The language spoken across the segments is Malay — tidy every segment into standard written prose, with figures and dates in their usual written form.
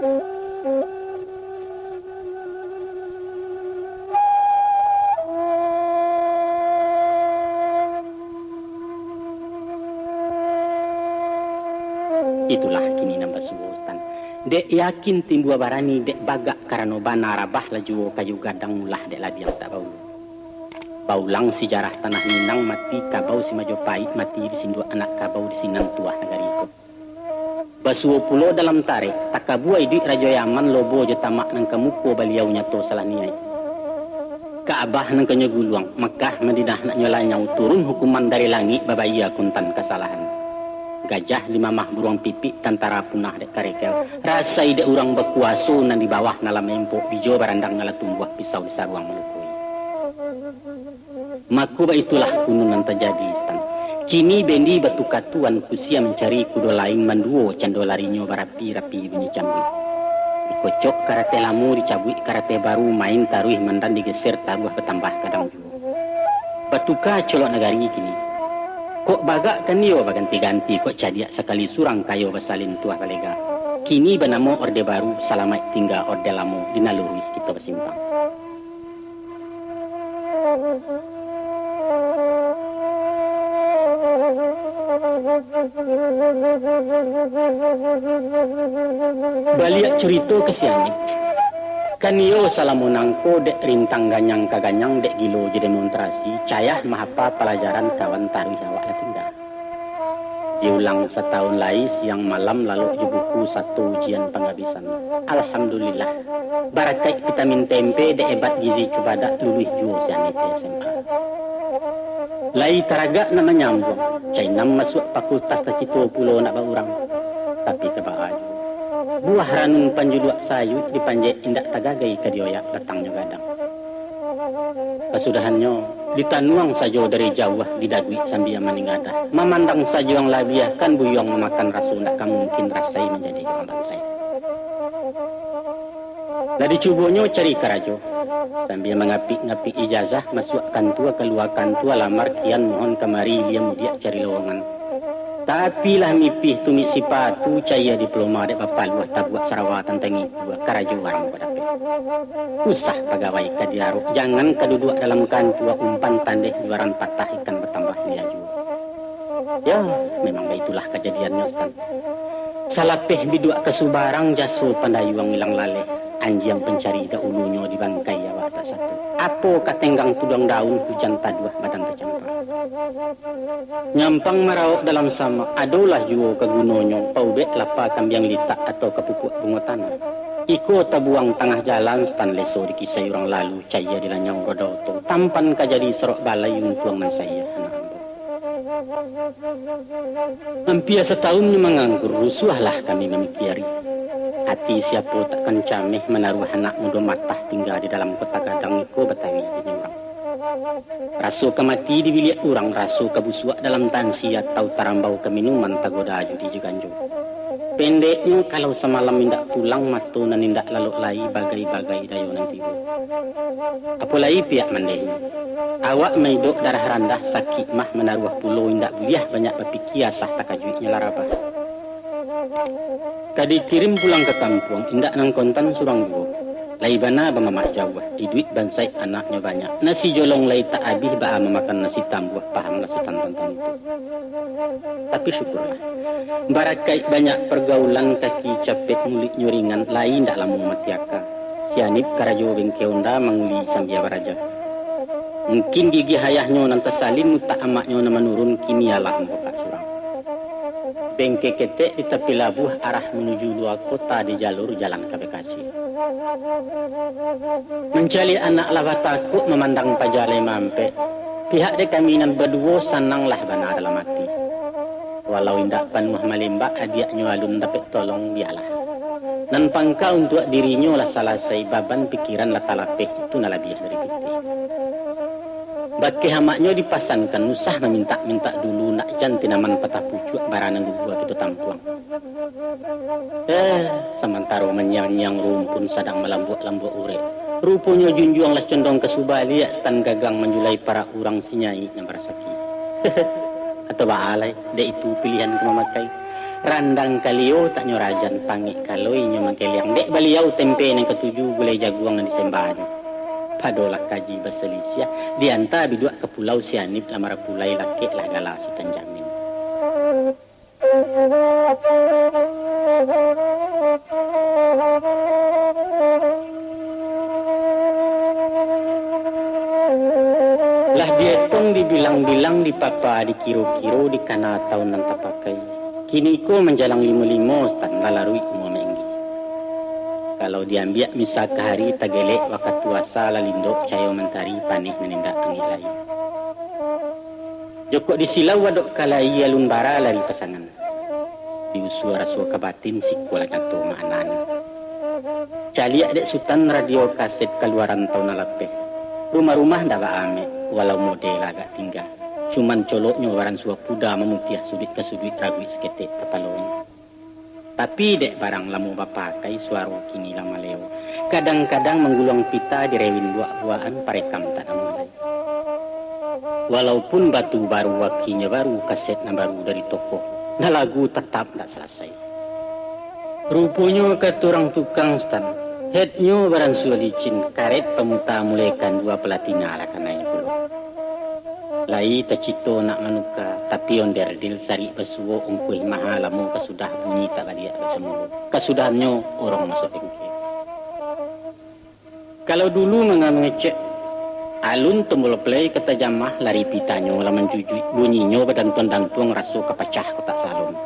Itulah kini nambah subutan. Dek yakin timbua barani dek bagak karano bana rabah laju kayu gadang mulah dek ladiang tak bau. Baulang sejarah tanah Minang mati kabau si Majapahit mati di sindu anak kabau di Sinang tuah negari itu. Basuo pulo dalam tarik takabuai duit Raja Yaman lobo je tamak nang kemuko baliau nyato salah niai. Kaabah nang kenyeguluang Makkah Madinah nak nyolanya turun hukuman dari langit babaya kuntan kesalahan. Gajah lima mah buruang pipi tantara punah dek karekel. Rasa ide urang berkuaso nan di bawah nalam empok bijo barandang ngala tumbuh pisau di saruang melukui. Makuba itulah kununan terjadi stan. Kini bendi batu katuan kusia mencari kudo lain manduo cando larinyo barapi-rapi bunyi cambui. Dikocok karate lamu dicabui karate baru main taruih mandan digeser taruh bertambah kadang juga. Batuka colok negari kini. Kok bagak kan yo baganti-ganti kok cadiak sekali surang kayo basalin tuah balega. Kini benamo orde baru salamat tinggal orde lamo dinaluruis kita bersimpang. Baliak cerita kesiani. Kan yo salamunangko dek rintang ganyang kaganyang dek gilo je demonstrasi cayah mahapa pelajaran kawan taruh awak tinggal. Diulang setahun lagi siang malam lalu di buku satu ujian penghabisan. Alhamdulillah. Barakai vitamin tempe dek hebat gizi kepada lulus juo sianit SMA. Lai taraga nama nyambung. Cai nam masuk fakultas tercito pulau nak berurang. Tapi kebahaju. Buah ranung panjuluak sayu dipanjek indak tagagai ke dioyak datangnya gadang. Kesudahannya ditanuang saja dari jauh didagui sambil maningadah. Memandang saja yang labiah kan buyong memakan rasu nak mungkin rasai menjadi orang bangsai. Ladi cubonyo cari karajo sambil mengapik-ngapik ijazah masuk kantua keluar kantua lamar kian mohon kemari dia mudia cari lowongan. Tapi lah mipih tumi sipatu caya diploma dek bapak luah tabuak Sarawak tentang itu karajo warang pada pe. Usah pegawai kadiaruk jangan keduduk dalam kantua umpan tandeh luaran patah ikan bertambah dia juga. Ya memang itulah kejadiannya Ustaz. Salapeh biduk kesubarang jaso pandayuang ilang laleh. Anjing pencari dahulunya di bangkai awak tak satu. Apa katenggang tudang daun hujan taduah badan tercampur. Nyampang marauk dalam sama adolah juga kegunonyo paubek lapa kambiang litak atau kepupuk bunga tanah. Iko tabuang tengah jalan stan leso di kisah orang lalu caya di lanyang roda oto. Tampan kajadi serok balai untuang nan saya anak ambo. Hampir setahunnya menganggur rusuhlah kami memikiri. Hati siapa takkan cameh menaruh anak muda matah tinggal di dalam kota gadang iko betawi jadi orang. Rasu kemati di bilik orang, rasu kebusuak dalam tansi atau tarambau keminuman tagoda judi jeganjo. Pendeknya kalau semalam indak pulang matu nan indak lalu lai bagai-bagai dayo nanti. Apalagi pihak mandehnya. Awak maidok darah rendah sakit mah menaruh pulau indak buliah banyak berpikir sah takajuitnya larabah. Kadi kirim pulang ke kampung, indak nang kontan surang dua. Lai bana bamamak jauh, di duit bansai anaknya banyak. Nasi jolong lai tak habis ba memakan nasi tambuh, paham nasi tantan itu. Tapi syukurlah. Barakai banyak pergaulan kaki capek mulik nyuringan, lain ndak lamu matiaka. Sianip karajo bengkeonda manguli sambia baraja. Mungkin gigi hayahnya nan tersalin mutak amaknya na menurun kini alah membuka surang. Bengke ketek di tepi labuh arah menuju luar kota di jalur jalan ke Bekasi. Mencari anak lava takut memandang pajale mampe. Pihak de kami nan berdua sananglah bana dalam hati. Walau indak panuh malimbak hadiahnya alun dapat tolong bialah. Nan pangka untuk dirinya lah salasai baban pikiran latalapeh itu nalabiah dari kita. Baki hamaknya dipasankan usah meminta-minta dulu nak jantinaman patah pucuk baranang gua kita tampuang. Sementara menyang-nyang rumpun sedang melambuk-lambuk ure. Rupanya junjuang lah condong ke subali stan gagang menjulai para orang sinyai yang bersaki. Atau baalai, dia itu pilihan ke memakai. Randang kalio tak nyorajan pangik kaloi nyo mangkeliang dek baliau tempe nang ketujuh gulai jaguang yang disembahnya. Padolah kaji baselisia dianta bidua ke pulau Sianip lamara pulai laki lah gala Sultan Jamin. Lah dietong dibilang-bilang di papa di kiro-kiro di kana tahun nan tapakai. Kini ko menjalang limo-limo stan lalarui semua menggi. Kalau diambil misa ke hari tagelek wakat puasa lalindok cayo mentari panih menindak angilai. Joko di silau wadok kalai alun bara lari pasangan. Di usua rasuah kabatin sikulah kanto maanan. Caliak dek Sultan radio kaset keluaran tahun alape. Rumah-rumah dah ame walau model agak tinggal. Cuman coloknya waran suap kuda memutiah sudut ke sudut ragu seketek kepalanya. Tapi dek barang lamu bapakai suaro kini lama leo. Kadang-kadang menggulung pita direwin buah-buahan parekam tak mulai. Walaupun batu baru wakinya baru kaset na baru dari toko. Nah lagu tetap tak selesai. Rupanya keturang tukang stan. Headnya barang suah licin. Karet pemuta mulaikan dua pelatina lah kanai puluh. Lai tacito nak manuka tapi onder dil sari basuo ungkui mahalamu kasudah bunyi tak baliak bersemulu. Kasudahnya orang masuk bengkel. Kalau dulu mengecek alun tembul play kata jamah lari pitanya lah menjujui bunyinya badantuan-dantuang raso kepecah kotak salon.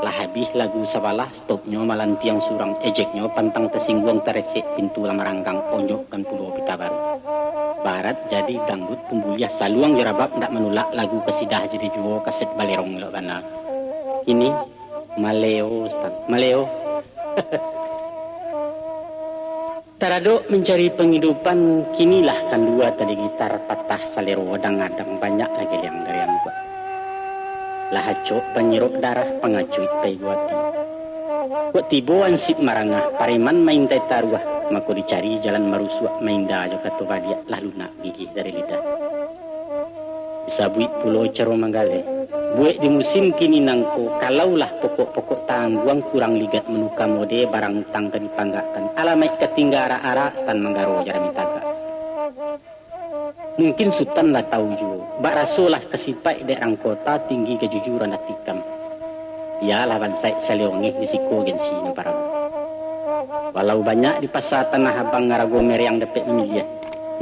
Lah habis lagu sabalah stopnya malan tiang surang ejeknya pantang tersinggung teresik pintu lamaranggang onyok kan pulau pita baru. Barat jadi dangdut pembuliah saluang jerabab ndak menolak lagu kesidah jadi juo kaset balerong lo bana. Ini maleo stan maleo. Taradok mencari penghidupan kinilah kan dua tadi gitar patah salero wadang-adang banyak lagi yang dari yang buat. Lahacok penyerok darah pengacuit peguati. Kok tibo ansip marangah pareman main tai taruah. Maka dicari jalan marusua mainda jo kato badia lah lunak gigi dari lidah. Sabui pulau caro manggale. Buat di musim kini nangko kalaulah pokok-pokok tangguang kurang ligat menuka mode barang tang tadi panggakan. Alamai ketinggara arah tan manggaro jarami taga. Mungkin Sultan lah tahu jo. Bak rasolah kesipai daerah kota tinggi kejujuran atikam. Ya lawan saya saleongeh di siko gensi parang. Walau banyak di pasar Tanah Abang ngarago yang dapat memilih.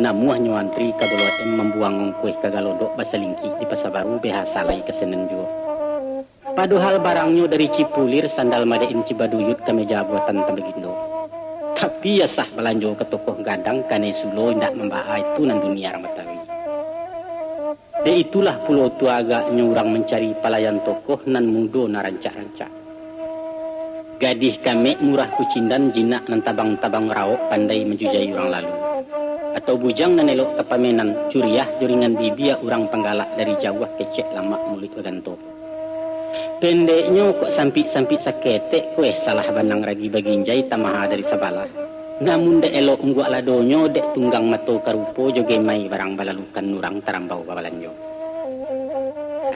Namuah nyuantri kadolot membuang ongkuih kagalodok basalingki di pasar baru behasa lagi kesenen juga. Padahal barangnya dari Cipulir sandal madain Cibaduyut ke meja buatan Tembegindo. Tapi ya sah belanjo ke tokoh gadang kane sulo ndak membahas itu nan dunia ramatawi. De itulah pulau tua agak nyurang mencari pelayan tokoh nan mudo narancak-rancak. Gadis kami murah kucindan jinak nan tabang-tabang raok pandai menjujai orang lalu. Atau bujang nan elok kepamenan curiah juringan bibia orang penggalak dari Jawa kecek lama mulut ganto. Pendeknya kok sampik-sampik saketek kue salah banang ragi baginjai tamaha dari sabalah. Namun dek elok ungguk ladonyo dek tunggang mato karupo joge mai barang balalukan nurang tarambau babalanyo.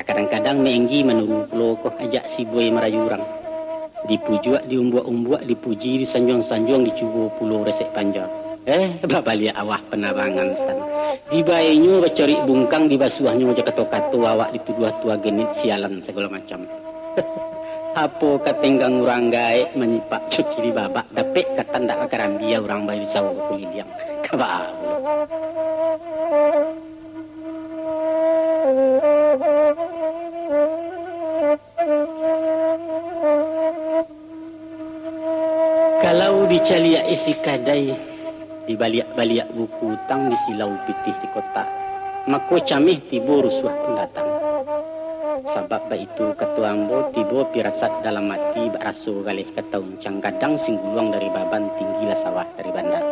Kadang-kadang meenggi menurut pulau kok ajak si boy merayurang. Dipujuak, diumbuak-umbuak, dipuji, disanjuang-sanjuang, dicubo pulau resek panjang. Babalia awah penabangan san. Dibainyo bacari bungkang, dibasuahnya aja kato-kato, awak dituduh tua genit sialan segala macam. Apo katenggang urang gae menyipak cuci di babak, dapet katanda akarambia urang bayu sawo kuliliang. Kabah. Kalau dicalia isi kadai, dibaliak-baliak buku utang di silau pitih di kota, mako camih tibo rusuh pendatang. Sebab itu ketua ambo tibo pirasat dalam mati beraso galih ketaun cang kadang singguluang dari baban tinggilah sawah dari bandar.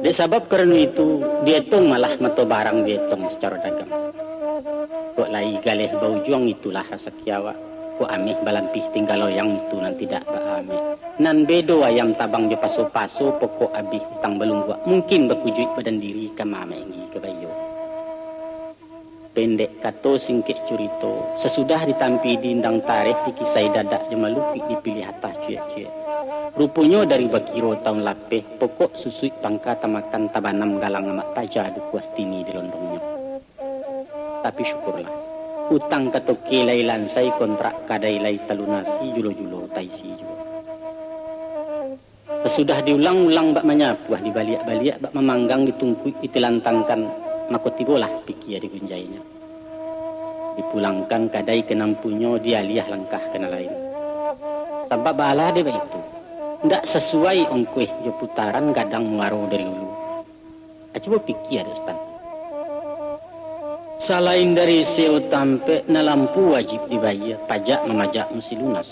Dek sebab karena itu dietong malah mato barang dietong secara dagang. Kok lai galih bau juang itulah rasa kiawa. Ko amih balampih tinggal yang itu nan tidak baamih. Nan bedo ayam tabang jo paso-paso pokok abih tang belum buat. Mungkin berkujui badan diri kama mengi kebayo. pendek kato singkek curito sesudah ditampi di indang tarikh dikisai dadak jemalupi dipilih atas cie-cie. Rupanya dari bakiro tahun lapeh pokok susui pangka tamakan tabanam galang amak taja dukuas tini di londongnya. Tapi syukurlah, utang katoke lai lansai kontrak kadai lai talunasi julo-julo taisi juga. Sesudah diulang-ulang bak menyapuah dibaliak-baliak bak memanggang ditungkui itilantangkan makotibolah pikia digunjainya. Dipulangkan kadai kenampunyo dia liah langkah kena lain. Sebab balah dia itu. Ndak sesuai ongkuih jo putaran gadang muaro dari hulu. Coba pikir ada Ustaz. Selain dari seo tampe na lampu wajib dibayar, pajak memajak mesti lunas.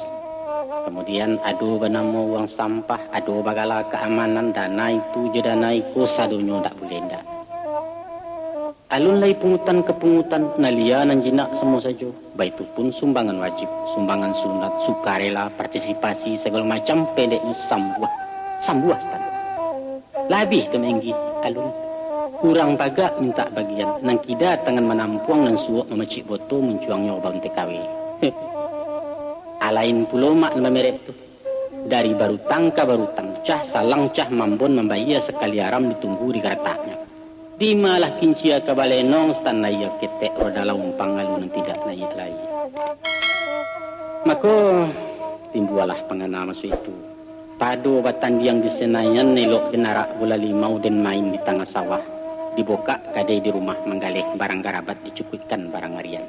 Kemudian ado banamo uang sampah, ado bagala keamanan dana itu je dana iko sadonyo ndak boleh ndak. Alun lai pungutan kepungutan nalia nan jinak semua saja. Baik itu pun sumbangan wajib, sumbangan sunat, sukarela, partisipasi segala macam pendeknya sambuah stand. Labih kemenggi alun. Kurang pagak minta bagian. Nang kida tangan menampuang nang suok memecik boto mencuang nyoba TKW. Alain pulo mak memeret tu. Dari barutang ke barutang, cah salang cah mambon membayar sekali aram ditunggu di garataknya. Di malah kincia kabalenong stan naya ketek roda umpang alun tidak naik lagi. Maka timbualah pengana masuk itu. Padu batan yang disenayan nelok denarak bola limau dan main di tengah sawah. Dibuka kadai di rumah menggalih barang garabat dicukupkan barang harian.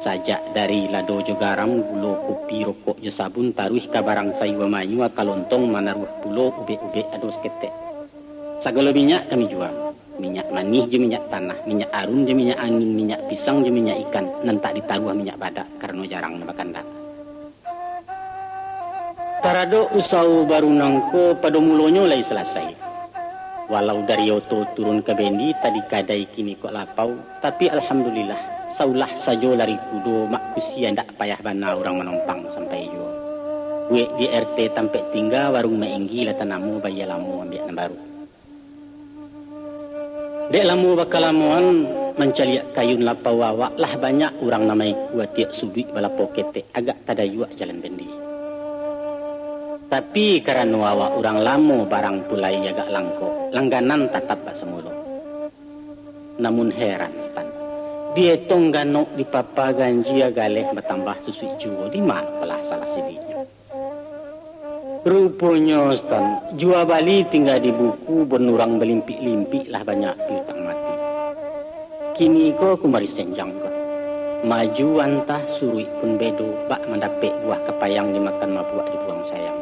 Sajak dari lado jo garam, gulo, kopi, rokok, jo sabun, taruh ke barang sayur mayu, kalontong, manaruh pulo, ube-ube, ados ketek. Segala minyak kami jual. Minyak manis je minyak tanah, minyak arun je minyak angin, minyak pisang je minyak ikan, nan tak ditaruh minyak badak karena jarang makan dak. Tarado usau baru nangko pada mulonyo lai selesai. Walau dari oto turun ke bendi tadi kadai kini kok lapau, tapi alhamdulillah saulah sajo lari kudo mak kusia ndak payah bana orang menompang sampai jo. Gue di RT tampe tinggal warung mainggi la tanamu bayalamu ambil baru. Dek lamu bakal lamuan mencaliak kayun lapau wawak lah banyak orang namai kuat tiak subik balapo ketek agak tadayuak jalan bendi. Tapi karena wawak orang lamu barang pulai agak langko, langganan tatap bak semula. Namun heran pan, dia tonggano di papa ganjia galeh bertambah susui juo di mana pelah salah sidinya. Rupanya Stan, jua Bali tinggal di buku benurang belimpik-limpik lah banyak piutang mati. Kini ko kumari senjang ko. Maju antah surui pun bedo bak mendapek buah kepayang dimakan mabuak dibuang sayang.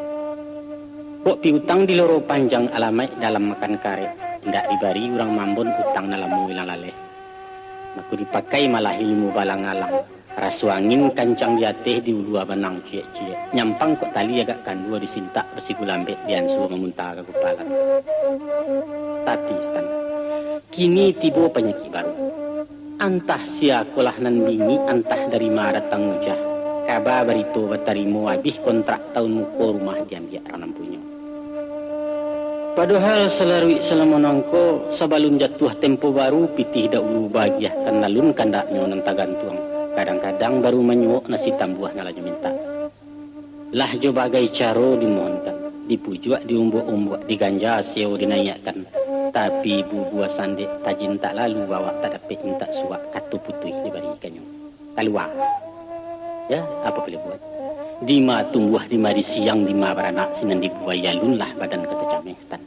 Kok piutang di loro panjang alamai dalam makan karet. Tidak dibari orang mambon utang dalam wilang laleh. Aku dipakai malah ilmu balang-alang. Rasu angin kancang diateh di ulua benang cie-cie. Nyampang kok tali agak kandua disintak bersigulambe diansu memuntah ke kepala. Tapi Stan, kini tiba penyakit baru. Antah siakolah nan bini, antah dari mana datang ujah. Kabar berito batarimo habis kontrak tahun muko rumah diambil ranam punya. Padahal selarui selamonangko sabalun jatuh tempo baru pitih dahulu bagiah kan nalun kandaknya nanta gantuang. Kadang-kadang baru menyuok nasi tambuah ngalaju minta. Lah jo bagai caro dimohonkan, dipujuak, diumbuk-umbuk, diganja seo dinayakkan. Tapi buah sandek tajin tak lalu bawa tak dapat minta suak katu putih diberikannya. Keluar. Ya, apa boleh buat? Dima tumbuh di mari siang dima beranak sinan dibuai yalun lah badan kata camestan.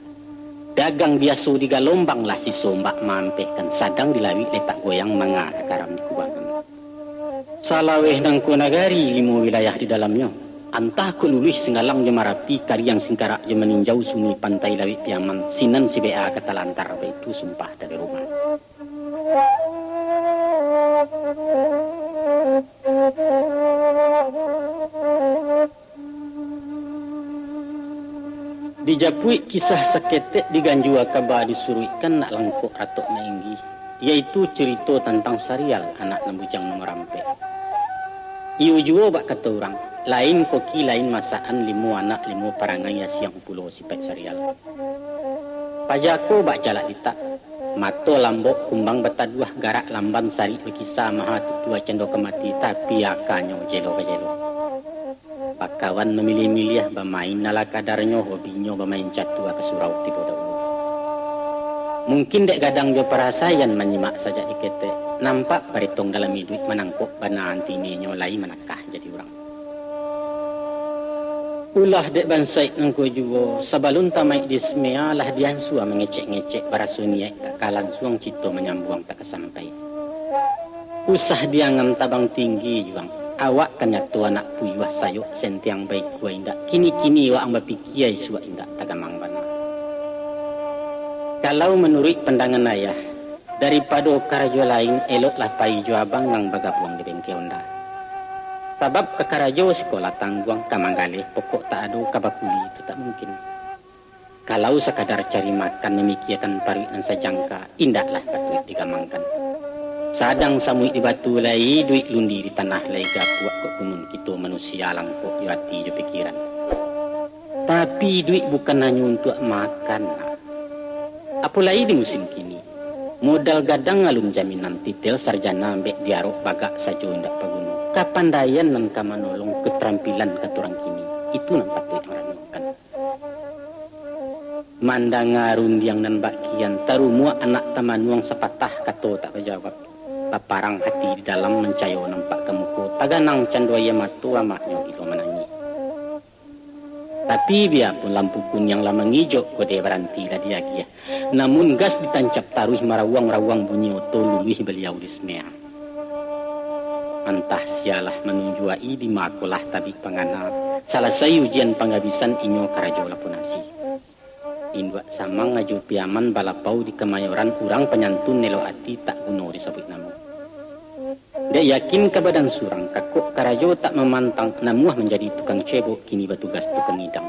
Dagang biasa di galombang lah si sombak mampehkan sadang dilawi letak goyang manga karam di kubangan. Salaweh nang kunagari limo wilayah di dalamnya. Antah ku lulus senggalang je marapi kari yang singkarak je meninjau sumi pantai lawi piaman. Sinan si BA kata lantar itu sumpah dari rumah. Dijapui kisah seketek diganjua kabar disuruhkan nak langkuk ratok mainggi. Yaitu cerita tentang serial anak nembujang nomor rampe. Iu juo bak kata orang, lain koki lain masaan limu anak limu parangai siang pulau sipek serial. Pajako bak jalak ditak, Mato lambok kumbang bataduah garak lamban sari berkisah maha tutua cendo kemati tapi akanyo jelo kejelo. Pakawan memilih-milih bermain nala kadarnya hobinya bermain catua ke surau tiba dahulu. Mungkin dek gadang jo perasayan menyimak saja ikete. Nampak paritong dalam hidup menangkuk bana antininyo lai menakah jadi orang. Ulah dek bansai ngko juo sabalun tamai dismea lah dian sua mengecek-ngecek para sunia kakalan suang cito menyambung tak kesampai. Usah dia ngam tabang tinggi juang. Awak kanya tu anak puyuah sayuk sentiang baik kuah indak. Kini-kini wa ang bapikiai sua indak tagamang bana. Kalau menurut pandangan ayah, daripada karajo lain eloklah pai jo abang nang bagabuang di bengkel onda. Sebab kekarajo sekolah tangguang kamanggalih pokok tak ada kabakuli itu tak mungkin. Kalau sekadar cari makan memikirkan parit dan sajangka, indaklah patut digamangkan. Sadang samui di batu lai, duit lundi di tanah lai gapuak kok kunun kita manusia langkok di hati jo pikiran. Tapi duit bukan hanya untuk makan. Apalagi di musim kini, modal gadang ngalun jaminan titel sarjana ambek diarok bagak saja ndak pagunung. Kapandaian nan kamanolong keterampilan katurang kini, itu nan patut merenungkan. Mandang ngarundiang nan bakian, tarumua anak tamanuang sepatah kato tak berjawab. Paparang hati di dalam mencayo nampak kemuko, taganang canduaya matu amaknya gitu menangi. Tapi biarpun lampu kun yang lama ngijok kode berhenti lah dia kia. Namun gas ditancap taruh marawang-rawang bunyi oto luluih beliau di semea. Antah sialah menunjuai di makolah tabik pangana. Selesai ujian penghabisan inyo karajo lapunasi. Induk samang ngaju piaman balapau di Kemayoran urang penyantun nelo ati tak guno disebut nama. Dia yakin kebadan surang kakuk karajo tak memantang namuah menjadi tukang cebok kini bertugas tukang hidang.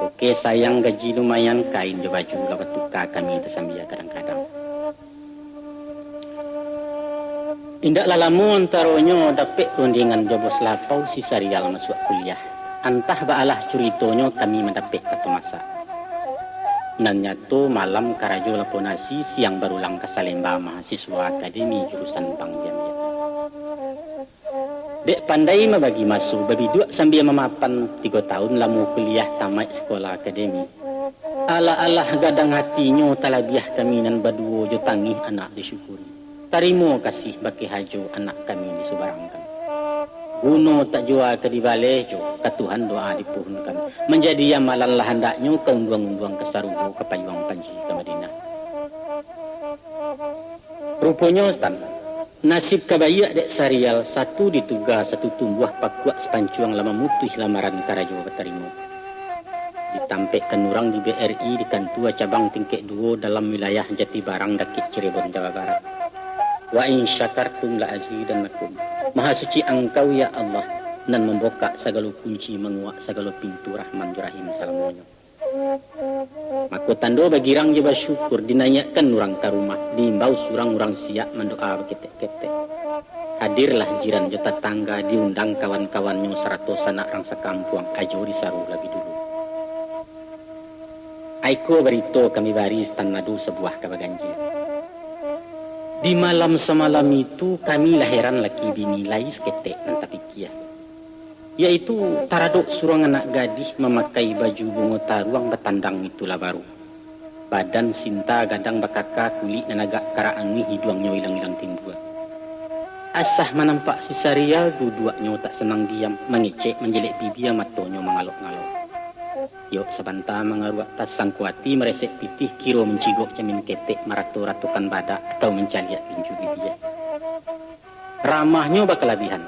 Oke sayang gaji lumayan kain jo baju lawat tukar kami tersambia kadang-kadang. Indak lalamu antaronyo dapet rundingan jobos lapau si serial masuk kuliah. Antah baalah curitonyo kami mendapat kata masa. Nanya tu malam karajo laponasi siang berulang ke Salemba mahasiswa akademi jurusan Bank Jamia. Dek pandai membagi masuk babi dua sambil memapan 3 tahun lamu kuliah tamat sekolah akademi. Ala-alah gadang hatinya talabiah kami nan baduo jo tangih anak disyukuri. Tarimo kasih baki hajo anak kami disubarangkan. Guno tak jua ke di balai jo, ke Tuhan doa dipuhunkan. Menjadi amalan lah hendaknya keunduang-unduang ke Sarugo ke Payuang Panji ke Madinah. Rupanya Stan, nasib kabayak dek sarial satu dituga satu tumbuh pakuak sepancuang lama mutuh lamaran karajo bertarimo. Ditampekkan orang di BRI di kantua cabang tingkek 2 dalam wilayah Jatibarang Dakik Cirebon Jawa Barat. Wa in syakartum la azidannakum. Maha suci engkau ya Allah nan membuka segala kunci menguak segala pintu rahman rahim salamunyo. Maka tando bagirang je bersyukur dinanyakan orang ke rumah diimbau surang orang siap mendoa berketek-ketek. Hadirlah jiran jota tangga diundang kawan-kawannya 100 anak orang sekampung ajo disaru lebih dulu. Aiko berito kami baris tanadu sebuah kabaganjil. Di malam semalam itu kami lahiran laki bini lai seketek nan tapikia. Yaitu taradok surang anak gadis memakai baju bunga taruang bertandang itulah baru. Badan sinta gadang bakaka kulit dan agak karaangi hiduangnya hilang-hilang timbul. Asah menampak si Sarial dua-duanya tak senang diam mengecek menjelek bibia matonyo mengalok-ngalok. Yuk sebentar mengaruak tas sangkuati meresek pitih kiro mencigok cemin ketek marato-ratukan badak atau mencaliak pinju bibia. Ramahnya bakalabihan.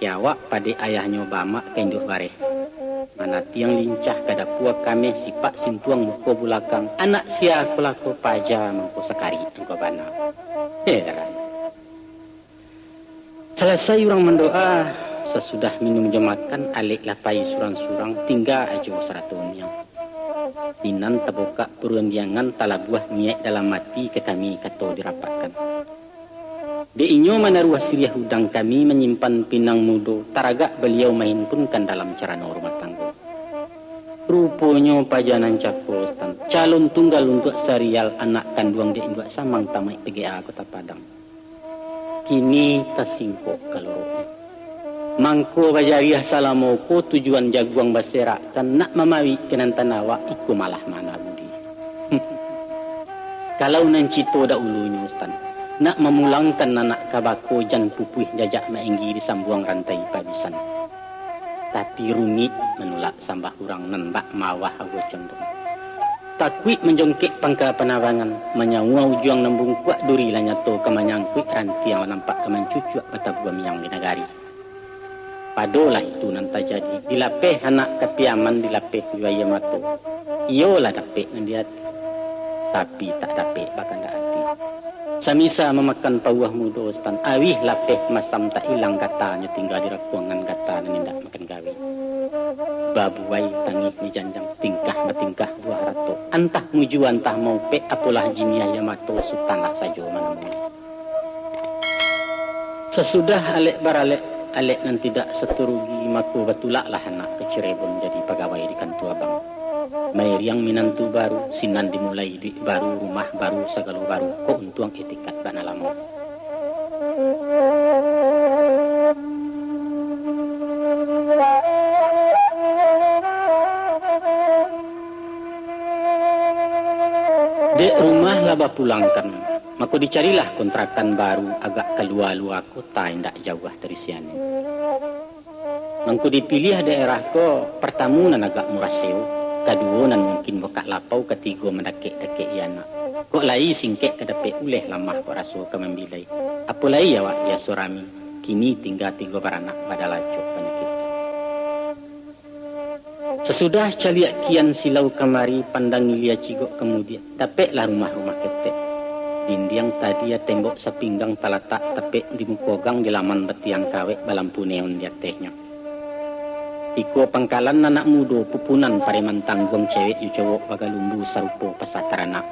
Kiawak pada ayahnya bamak kenduh bareh. Mana tiang lincah kada puak kami sipak sintuang muka bulakang. Anak sia aku laku paja mangko sekari engkau bana. Heran. Selesai orang mendoa. Sesudah minum jemakan alik lapai surang-surang tinggal ajo seratunya. Dinan terbuka perundiangan talabuah niat dalam mati ke kami kato dirapatkan. Di inyo menaruh siriah udang kami menyimpan pinang mudo taragak beliau main pun kan dalam cara rumah tangga. Rupanya pajanan cakotan. Calon tunggal untuk serial anak kandung dia induk samang tamai PGA Kota Padang. Kini tersingkok kaloro. Mangko bajariah salamoko tujuan jaguang basera dan nak mamawi kenan tanawa iku malah mana budi. Kalau nancito da ulunya Ustaz. Nak memulangkan anak kabako jan pupuih jajak maenggi di sambuang rantai pabisan. Tapi rumit menolak sambah kurang nembak mawah agak condong. Takwik menjongkek pangka penawangan, menyawau juang nembung kuat duri lanyato kemanyangkuik ranti yang nampak kemancucuk batabuam yang binagari. Padolah itu nanti jadi, dilapeh anak kepiaman dilapeh juaya mato. Iyolah dapet mendiati, tapi tak dapet bakanda hati. Samisa memakan pawah muda Ustaz. Awih lapeh masam tak hilang katanya tinggal di rakuangan kata dan tidak makan gawe. Babuai tangih ni janjang tingkah bertingkah buah rato. Antah muju antah mau pek apalah jiniah yamato sutanah sajo mana muli. Sesudah alek baralek alek nan tidak seturugi maku betulak lah anak ke Cirebon jadi pegawai di kantor abang. Mair yang minantu baru, sinan dimulai duit baru, rumah baru, segala baru. Kok untuang etikat bana lama. Dek rumah laba pulangkan. Maka dicarilah kontrakan baru agak keluar-luar kota yang tak jauh dari sini. Maka dipilih daerah ko pertama nan agak murah sewa. Kedua nan mungkin buka lapau, ketiga mendakek-dakek iana. Kok lai singkek kedapet uleh lamah kok rasul kemambilai. Apa lai ya wak ya surami, kini tinggal 3 beranak pada lacok penyakit. Sesudah caliak kian silau kemari pandang ilia cigok kemudian. Dapetlah rumah-rumah ketek. Dindiang tadi ya tembok sepinggang talatak tepek di mukogang di laman betiang kawek balampu neon di atasnya. Iko pangkalan anak muda pupunan pareman tanggung cewek yu cowok bagalumbu sarupo pasataranak.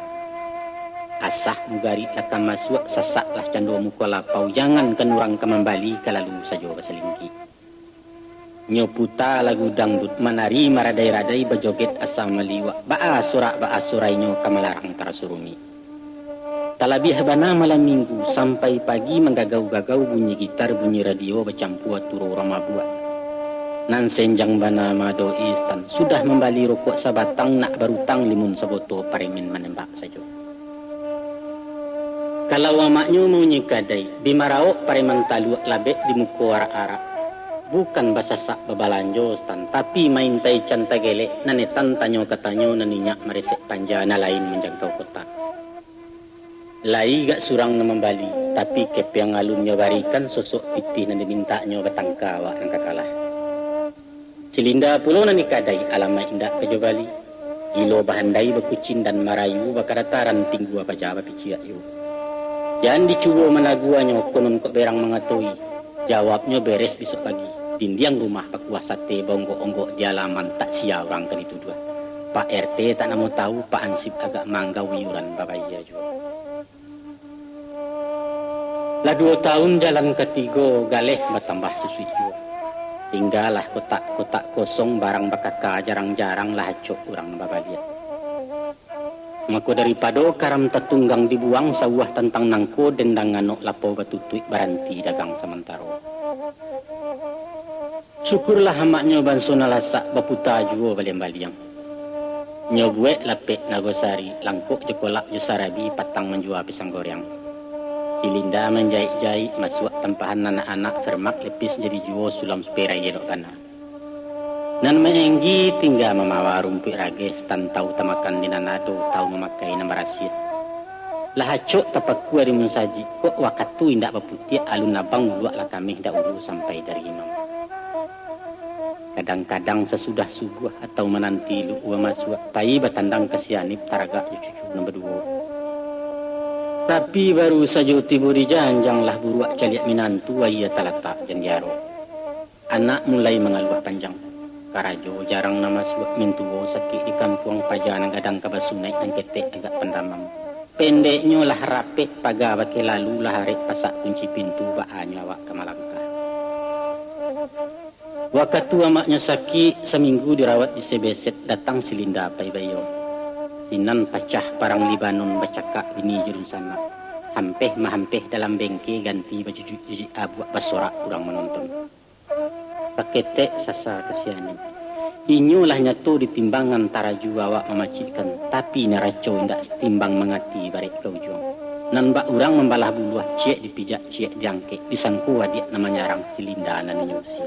Asah mugari laka masuk sasak lah cando muka lapau jangan kenurang kemambali kalalu sajo baselingki. Nyoputa lagu dangdut manari maradai-radai bajoget asam meliwak ba'a surainya kamalarang tarasurumi. Talabih bana malam minggu sampai pagi menggagau-gagau bunyi gitar bunyi radio bercampur turu rama buat. Nan senjang bana mado istan sudah membali rokok sabatang nak barutang limun saboto paremin menembak saja. Kalau wamaknya mau nyikadai bimaraok pareman talu labek di muko arak-arak. Bukan basasak babalanjo istan tapi main tai canta gelek nanetan tanyo katanyo naninyak meresek panja na lain menjangkau kota. Lai gak surang na membali tapi kepiang alunnya barikan sosok pitih na dimintanya batangka wak nang kakalah. Cilinda pulau nani kadai alamai indah kejobali. Gilo bahandai bekucin dan marayu bakarataran tinggu apa jawab piciak yu. Jangan dicubo menaguannya konon kok berang mengatui. Jawabnya beres besok pagi. Dindiang rumah pakuah sate bonggok-onggok di alaman tak sia orang kan itu dua. Pak RT tak mau tahu Pak Ansip agak manggau iuran babaya juga. Lah 2 tahun jalan ketiga galeh bertambah susui juga. Tinggallah kotak-kotak kosong barang bakaka jarang-jarang lah cok kurang babaliat. Maka daripada karam tetunggang dibuang sawah tentang nangko dendang nganok lapo batutuik baranti dagang sementara. Syukurlah hamaknya bansona lasak baputa juga baliang-baliang. Nyobuek lapek nagosari langkuk jekolak jusarabi patang menjual pisang goreng. Ilinda menjahit-jahit masuk tempahan anak-anak sermak lepis jadi juo sulam sepera yedok kana. Nan meenggi tinggal memawa rumput rages tan tahu tamakan di nanado tahu memakai nama rasid. Lah acok tapakku ari munsaji kok wakatu indak baputih alun abang luak lah kami dak ulu sampai dari imam. Kadang-kadang sesudah subuh atau menanti lu masuk pai batandang kesianip taraga cucu nombor 2. Tapi baru saja tiburi janjanglah buruak caliak minantu waya talatak janjaro. Anak mulai mengaluah panjang. Karajo jarang nama suak mintuwo sakit di kampung pajanang gadang kabasunai dan ketek agak pendamam. Pendeknya lah rapek paga bake lalu lah harek pasak kunci pintu bahannya awak kemalangkah. Waktu amaknya sakit, seminggu dirawat di Sebeset, datang si Linda Pai Bayo. Sinan pacah parang Libanon bacakak bini jurun sana. Hampeh mahampeh dalam bengke ganti baju cuci abu basorak kurang menonton. Paketek sasa kasihanin. Inyo lah nyatu ditimbang antara jua awak memacikan, tapi neraco indak timbang mengati barik kau juang. Nan bak urang membalah buluah ciek dipijak ciek diangkek, disangku adik namanya rang si Linda nan nyusi.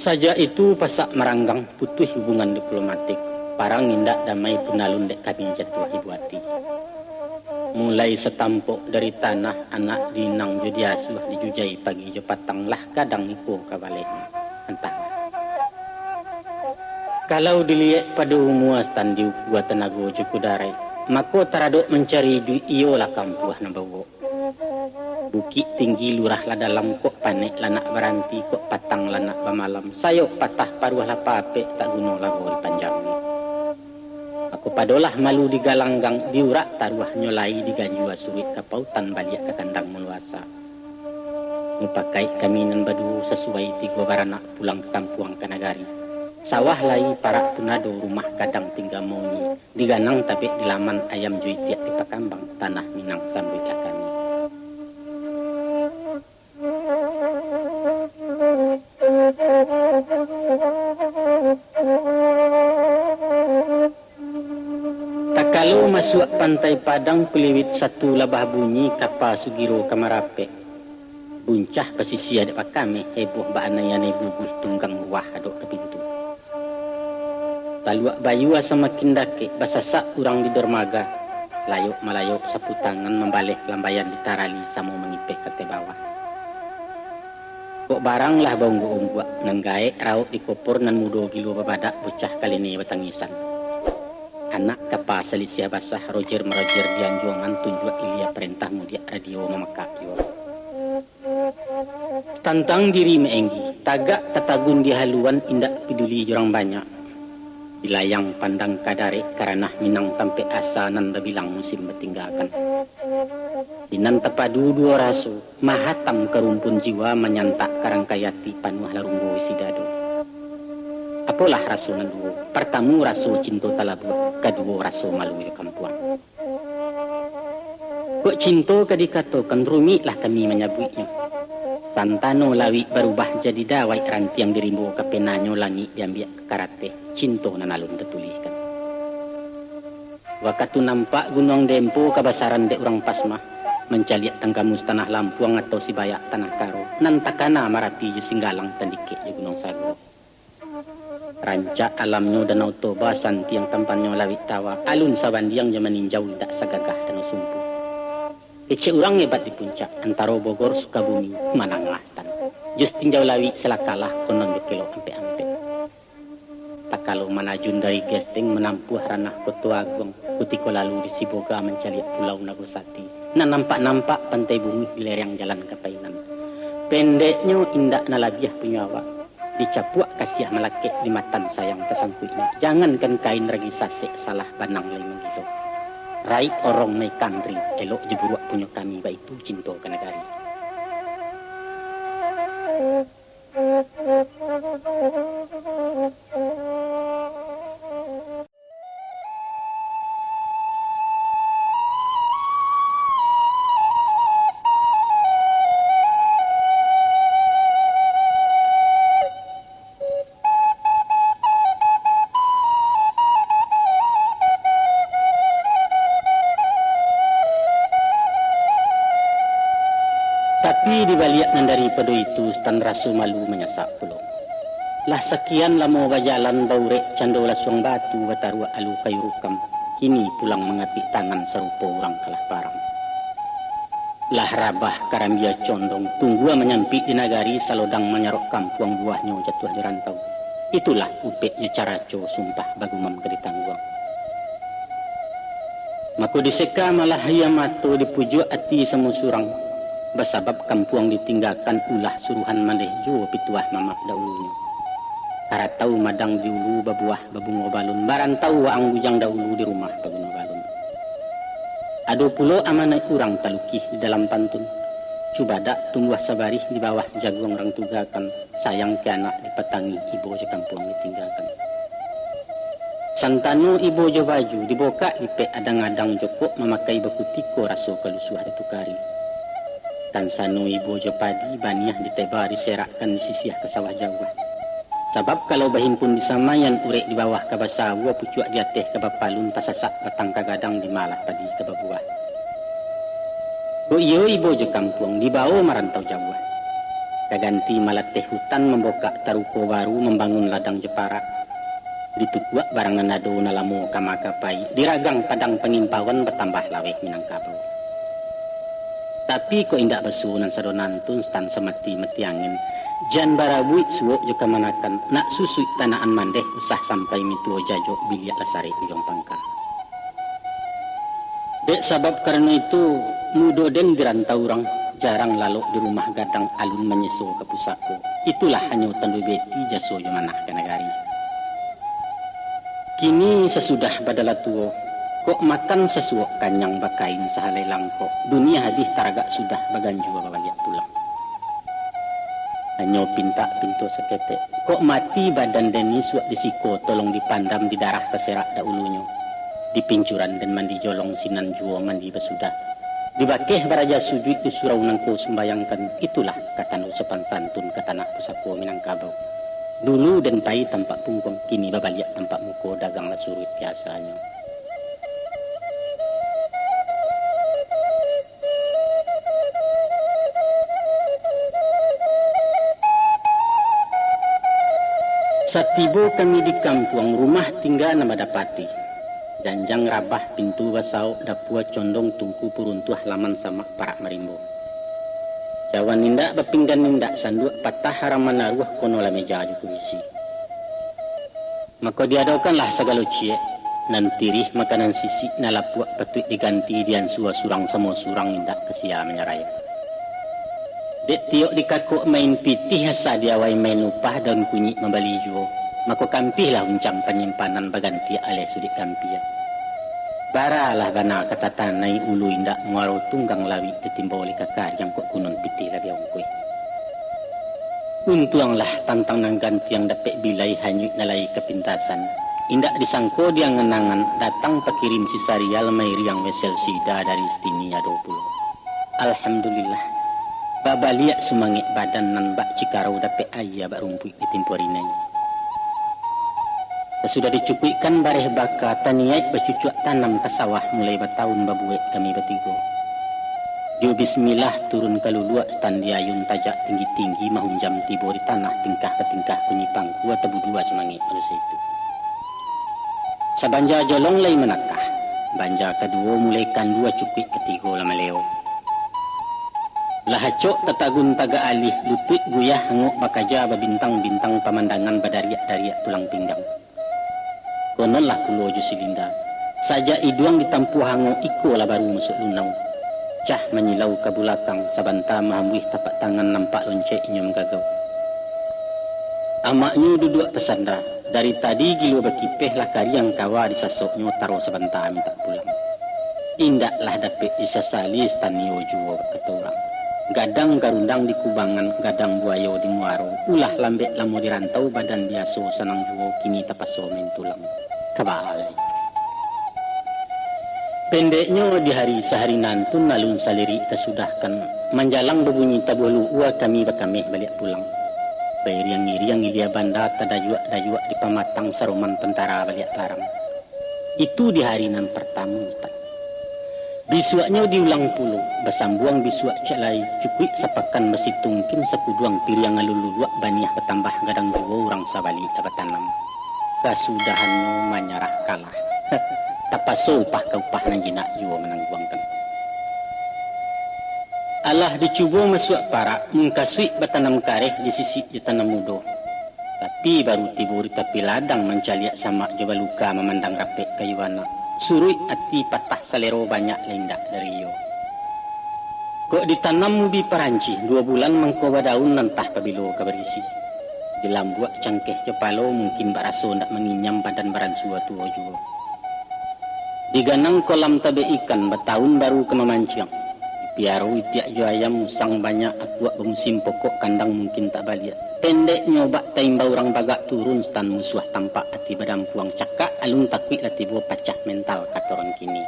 Saja itu pasak meranggang putus hubungan diplomatik. Parang indak damai punalun dek kami jatuh ibu hati. Mulai setampuk dari tanah anak dinang jodi asuh dijujai pagi jo patang lah kadang ipo kabalehnya. Entah. Kalau dilihat pada umur tandi buat tenaga juku darai, maka taraduk mencari duit iyo lah kampuah nabawo. Bukit tinggi lurah lah dalam kok panek lanak beranti kok patang lanak bamalam. Sayok patah paruh lah pape tak guna lagu panjang ni. Aku padolah malu digalanggang diurak taruah nyolai diganjua suwit kapautan balik ke kandang meluasa. Mupakai kami nan badu sesuai tiga baranak pulang ke kampuang ke nagari. Sawah lai para tunado rumah kadang tinggal moni. Diganang tapi di laman ayam juit tiap di pakambang tanah Minang sambil kami. Tak kalau masuk pantai Padang Kuliwit satu labah bunyi kapal Sugiro Kamarape. Buncah pesisi ada pakame heboh baanayane bubuh tunggang wah adok ke pintu. Taluak bayu semakin dake basasak urang di dermaga. Layok malayok sapu tangan membalik lambayan di tarali samo mengipeh ke bawah. Kok barang lah bonggo umbuak nenggae rauk di kopor nan mudo gilo babadak bocah kali ni batangisan. Anak kapal selisia basah Roger meroger dianjuangan tunjuk Ilya perintah mudia radio memekak yo. Tantang diri meenggi, tagak ketagun di haluan indak peduli jurang banyak. Dilayang pandang kadare karena Minang tampe asa nan bilang musim bertinggalkan. Dinan tepadu dua rasu, mahatam kerumpun jiwa menyantak karangkayati panuh larunggo sidado. Apalah rasu nan duo, pertamu rasu cinta talabu, kedua rasu malu di kampuang. Kok cinta kadikatokan rumit lah kami menyebutnya. Santano lawi berubah jadi dawai rantiang dirimbo ke penanyo langit diambil karate. Cinta nan alun tertuliskan. Waktu nampak gunung Dempo kebasaran dek orang pasmah. Mencaliak tanggamus tanah Lampuang atau Sibayak tanah Karo. Nan takana marapi ju singgalang tandike ju gunung Sago. Rancak alamnya danau Toba santi yang tampannya lawit tawa. Alun sabandiang yang meninjau tak sagagah danau Sumpu. Ece orang hebat di puncak antara Bogor Sukabumi Mananglahtan. Just tinjau lawit selakalah konon di kilo ampe-ampe. Tak kalau manajun dari Gesteng menampuh ranah Koto Agung, kutiko lalu di Siboga mencaliak pulau Nagosati. Nah nampak-nampak pantai bumi di lereng jalan Kapainan. Pendeknya indak nalabiah punya awak. Dicapuak kasiah melakik di matan sayang tersangkuitnya. Jangankan kain ragi sasek salah banang lai menggido. Raik orang mai kandri, elok jeburuak punya kami baitu cinta ke negari. Tapi dibalik daripada itu, Stan Rasu malu menyesak pulau. Lah sekian lama berjalan baurek candola suang batu batarua alu kayu rukam. Kini pulang mengatik tangan serupa orang kalah parang. Lah rabah karambia condong, tunggu menyampi di nagari salodang menyerok kampuang buahnya jatuh di rantau. Itulah upeknya caraco sumpah bagumam ke ditangguang. Maka diseka malah hiamatu dipujuk ati semusurang. Bersabab kampuang ditinggalkan ulah suruhan maneh jo pituah mamak dahulunya. Karatau madang diulu babuah babungo balun. Barantau waang bujang dahulu di rumah babungo balun. Ado pulo amanai kurang talukih di dalam pantun. Coba dak tumbuh sabarih di bawah jagung orang tugakan. Sayang ke anak dipetangi ibu je kampung ditinggalkan. Santanu ibu je baju dibuka dipek adang-adang jokok memakai baku tiko raso kalusuah ditukari. Tan sanu ibu je padi baniah diteba diserakkan disisiah ke sawah jauh. Sebab kalau bahin pun disamayan urek di bawah ke basawa pucuak di atas ke bapalun pasasak batang kagadang di malah padi ke babuah. Bo iyo ibu je kampung dibawa merantau jauh. Kaganti malateh hutan membokak taruko baru membangun ladang Jepara. Ditukuak barangan ado nalamu kamakapai. Diragang padang pengimpauan bertambah laweh Minangkabau. Tapi kok indak besu nan sadonantun stan semati-mati angin. Jan barabuit suok juga manakan. Nak susui tanaan mandeh usah sampai mituo jajo biliak lasari ujong pangka. Dek sabab karena itu mudo den dirantau orang. Jarang lalu di rumah gadang alun menyeso ke pusako. Itulah hanya tandu beti jaso jumanah ke negari. Kini sesudah badala tuo, kok makan sesuok kanyang bakain sahalai langkok. Dunia hadis taragak sudah baganjua bawaliak pulang. Hanya pinta pintu seketek. Kok mati badan deni suak disiko tolong dipandam di darah terserak da ulunya. Di pincuran dan mandi jolong sinan juo mandi besudah. Dibakeh baraja sujud di surau nangko sembayangkan. Itulah kata nu sepan santun ke tanah pusako Minangkabau. Dulu dan pai tampak pungkong, kini babaliak tampak muko dagang la surut biasanya. Saat tiba kami di kampung, rumah tinggal nama dapati. Janjang rabah pintu basau dapua condong tungku puruntuh laman sama parak marimbo. Jawan nindak bapinggan nindak sanduk patah haraman naruh kono la meja juku isi. Maka diadakanlah segala cie nan tirih makanan sisi nalapuak petuik diganti dian sua surang sama surang nindak kesia menyeraya. Dek tiok dikakuk main pitih hasa diawai main upah daun kunyit membali juo. Maka kampihlah uncang penyimpanan baganti alih sudik kampia. Baralah bana kata tanai ulu indak muaro tunggang lawi ditimbau oleh kakak yang kok kunun pitih lagi ongkoi. Untuanglah tantang nang ganti yang dapat bilai hanyut nalai kepintasan. Indak disangko dia ngenangan datang pekirim si sarial mairi yang wesel sida dari Stinia 20. Alhamdulillah. Babaliak semangit badan nan bak cikarau dapat ayah bak rumput ditimpurinai. Sudah dicukupkan bareh baka taniat bercucuk tanam ke sawah mulai bertahun babuet kami bertiga. Ju bismillah turun ke luluak stand diayun tajak tinggi-tinggi mahunjam tiba di tanah tingkah ke tingkah kunyipang kuat tebu dua semangit manusia itu. Sabanja jolong lay menakah. Banja kedua mulai dua cukik ketiga lama leo. Lahacok tetagun taga alih lutut guyah ngok bakaja babintang-bintang pemandangan badariak-dariak tulang pinggang. Kononlah kulo jo silinda. Saja iduang ditampu hango iko lah baru masuk lunau. Cah menyilau ke belakang sabanta mahamwih tapak tangan nampak loncek nyom gagau. Amaknya duduk pesanda. Dari tadi gilo berkipeh lah kariang kawa disasoknya taruh sabanta minta pulang. Indaklah dapet isasali stanio juo kata orang. Gadang garundang di kubangan, gadang buayo di muaro. Ulah lambek lamu dirantau badan biaso sanang juo kini tapaso main tulang. Kabalai. Pendeknya di hari sehari nantun nalun saliri kesudahkan. Menjalang berbunyi tabulu ua kami berkamih balik pulang. Bayriang-iriang ilia banda tadayuak-dayuak di pamatang saruman tentara balik parang. Itu di hari nan pertama Ustaz. Bisuaknya diulang puluh. Bersambuang bisuak celai cukup sapakan besi tungkin sepuduang piriang aluluak baniah bertambah gadang dua orang sabali dapat tanam. Kasudahannya menyerah kalah. Tapaso upah ke upah nang jinak jua menangguangkan. Allah dicuba masuk parak mengkasui bertanam kareh di sisi di tanam mudo. Tapi baru tibur tapi ladang mencaliak sama coba luka memandang rapek kayu anak. Surui hati patah selero banyak lendak dari yo. Kok ditanam ubi peranci 2 bulan mengkoba daun nantah kabilo kabarisi. Dalam buat cangkeh kepala mungkin baraso ndak menginyam badan baransua tua juga. Diganang kolam tabe ikan bertahun baru ke memancing. Piaro itiak jo ayam musang banyak akuak bermusim pokok kandang mungkin tak balik. Pendek nyobak taimba orang bagak turun stan musuh tampak hati badan puang cakak alung takwik lah tiba pacah mental kata orang kini.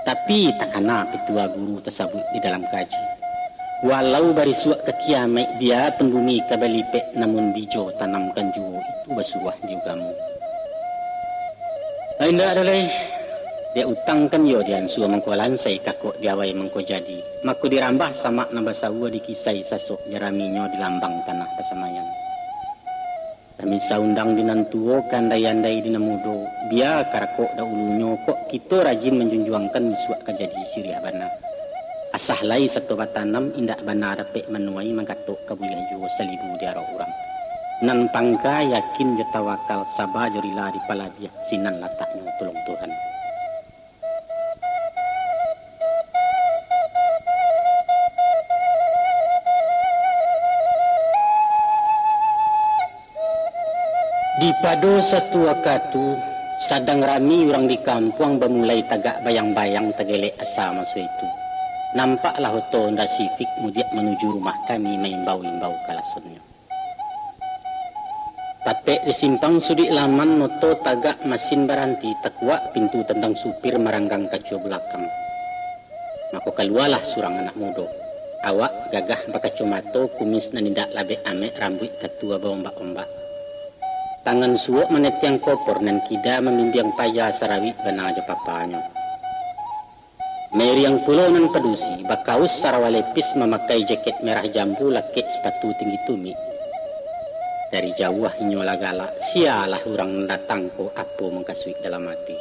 Tapi tak kena petua guru tersebut di dalam kaji. Walau bari suak ke kiamat dia pendumi kabalipek namun bijo tanamkan juo itu basuah juga mu. Ainda ada lagi. Dia utangkan yo dia ansua mengko lansai kakok diawai mengko jadi. Maku dirambah sama nambah sawa dikisai sasok jaraminyo di lambang tanah pasamayan. Kami saundang dinantuo kandai-andai dinamudo. Dia karakok da ulunyo kok kita rajin menjunjuangkan misuak kejadi siriah bana. Asah lai satu batanam indak bana repek menuai mengkatok kabulian juo salibu diaro orang. Nan pangka yakin je tawakal sabah jorila di pala dia sinan lataknya tolong Tuhan. Di pado satu waktu sadang rami orang di kampung bermulai tagak bayang-bayang tegelek asa masa itu. Nampaklah hoto Honda Civic mudiak menuju rumah kami maimbau-imbau kalasunnya. Tapek di simpang sudik laman noto tagak mesin baranti takwak pintu tentang supir meranggang kaca belakang. Maka keluarlah surang anak muda. Awak gagah bakacumato kumis nanindak labek amek rambut ketua berombak-ombak. Tangan suok menetiang kopor dan kida memindiang payah sarawit bana aja papanya. Meri yang pulau nan pedusi, bakaus sarawalepis memakai jaket merah jambu lakek sepatu tinggi tumi. Dari jauh hinyola galak, sialah orang datang ko apa mengkasuik dalam hati.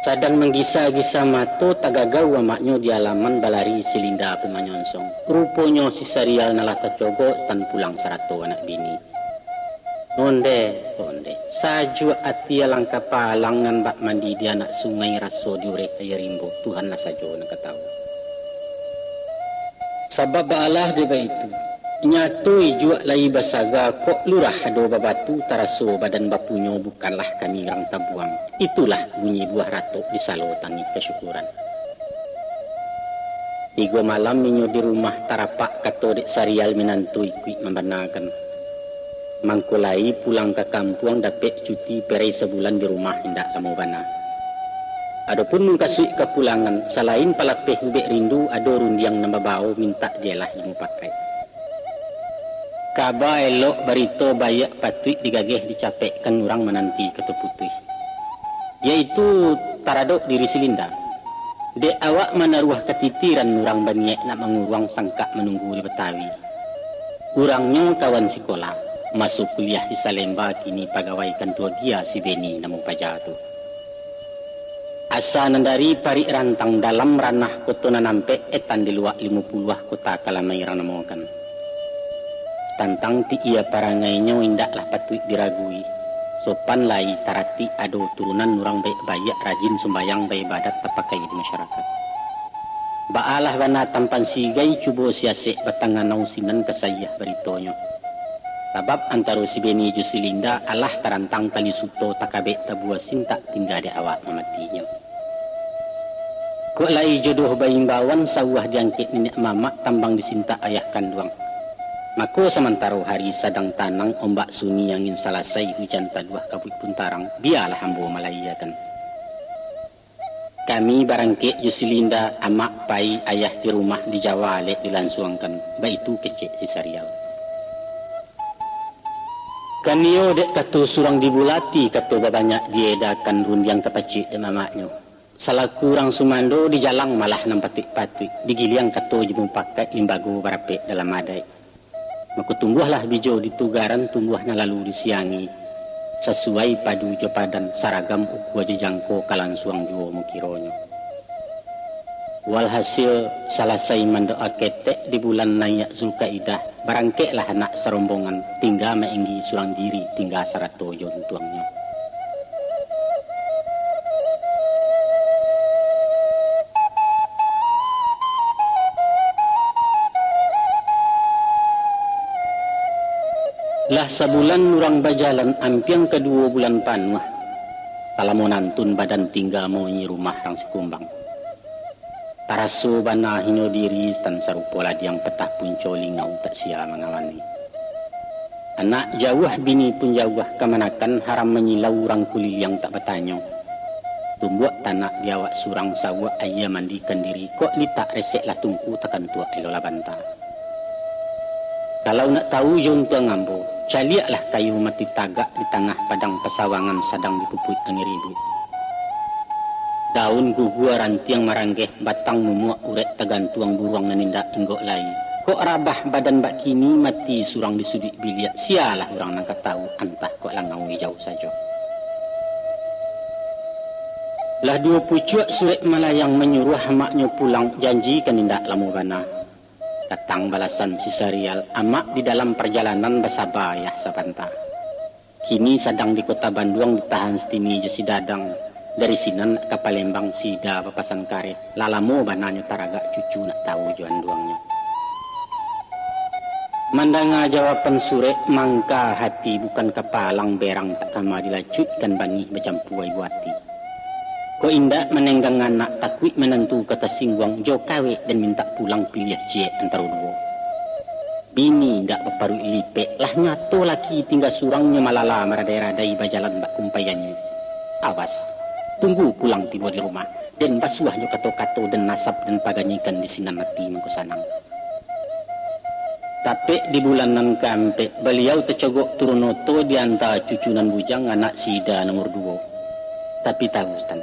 Sadang menggisa-gisa mato tagagau amaknya di halaman balari silinda pemanyonsong. Ruponya si serial nalata cogo tan pulang sarato anak bini. Onde, saju ati langka palangan bak mandi di anak sungai raso diurek air rimbo. Tuhan lah saja nak tahu. Sabab balah dia itu. Nyatoi juak lai basaga kok lurah ado babatu taraso badan bapunyo bukanlah kami orang tabuang. Itulah bunyi buah ratok di salo tangis kesyukuran. 3 malam minyo di rumah tarapak katodik sarial menantui kuik membenarkan. Mangkulai pulang ke kampung dapat cuti perai sebulan di rumah hendak kamu bana. Adapun mengkasui kepulangan, selain palapeh hubek rindu, ada rundiang nambah bau minta jelah yang pakai. Kaba elok barito bayak patut digageh dicapekkan orang menanti keteputih. Yaitu taradok diri silinda. Dek awak menaruh ketitiran orang banyak nak menguruang sangka menunggu di Betawi. Urangnya kawan sekolah. Masuk kuliah di Salemba kini pegawai kantor dia si Beni namun pajatu. Asa nandari parik rantang dalam ranah kota nampe etan di luak 50 kota kalamai ranamokan. Tantang ti ia parangainya indaklah patut diragui. Sopan lai tarati ado turunan orang baik rajin sembayang baik badat terpakai di masyarakat. Baalah bana tampan sigai cubo siasek batangan nausinan kesayah beritonya. Sebab antara si Beni ju Silinda alah tarantang tali suto takabek tabuah sinta tinggal di awak mematinya. Kok lai jodoh bayimbawan sawah diangkit nenek mamak tambang disinta ayah kanduang. Mako sementara hari sadang tanang ombak sunyi angin salasai hujan taduah kabut puntarang biarlah hambo malayakan. Kami barangkit ju Silinda amak pai ayah di rumah di Jawa lek dilansuangkan baitu kecek si Sariau. Kanio dek kata surang dibulati kata banyak diedakan rundiang kepacik dan mamaknya. Salah kurang sumando di jalang malah nampatik-patik. Digiliang kata jemung pakai limbago barapek dalam adai. Maka tumbuhlah bijo di tugaran tumbuhnya lalu disiangi. Sesuai padu jopadan saragam ukwa jejangko kalan suang juo mukironyo. Walhasil salasai mendoa ketek di bulan Nayak Zulkaidah barangkeklah anak serombongan tinggal mainggi surang diri tinggal sarato jontuangnya. Lah sebulan nurang bajalan ampiang kedua bulan panuh. Kalau mau nantun badan tinggal mau nyi rumah rang sekumbang. Taraso bana hino diri tan sarupola diang petah puncoling ngau tak sia mangawani. Anak jauh bini pun jauh kemanakan haram menyilau orang kulit yang tak bertanya. Tumbuh tanah diawak surang sawak ayah mandikan diri kok litak resek lah tungku takkan tua elola bantah. Kalau nak tahu jom tua ngambo, caliaklah kayu mati tagak di tengah padang pesawangan sadang dipuput angin ribu. Daun gugua rantiang maranggeh batang mumuak uret tegantuang buruang nanindak inggok lai. Kok rabah badan bak kini mati surang di sudut biliak. Sialah orang nangka tahu antah kok langau jauh saja. Lah dua pucuk surat malayang menyuruh maknya pulang janji kan tindak lamu bana. Datang balasan si Sarial amak di dalam perjalanan bersabar ya sabanta. Kini sedang di kota Bandung ditahan setimi jesi dadang. Dari sinan ke Palembang sida papasan karet. Lalamu bananya taragak cucu nak tahu juan duangnya. Mandanga jawapan surat mangka hati bukan kepalang berang tak kama dilacutkan bani bercampu ibu hati. Ko indah menenggang anak takwik menentu kata singwang jo kawe dan minta pulang pilih cie antara dua. Bini ndak berparu ilipek lah nyato laki tinggal surangnya malala meradai-radai bajalan bak kumpayannya. Awas, tunggu pulang tiba di rumah dan basuahnya kato-kato dan nasab dan paganyikan di sinan mati mengkusanang. Tapi di bulanan keempat beliau tercogok turunoto di antara cucunan bujang anak sida nomor 2. Tapi tahu Ustaz.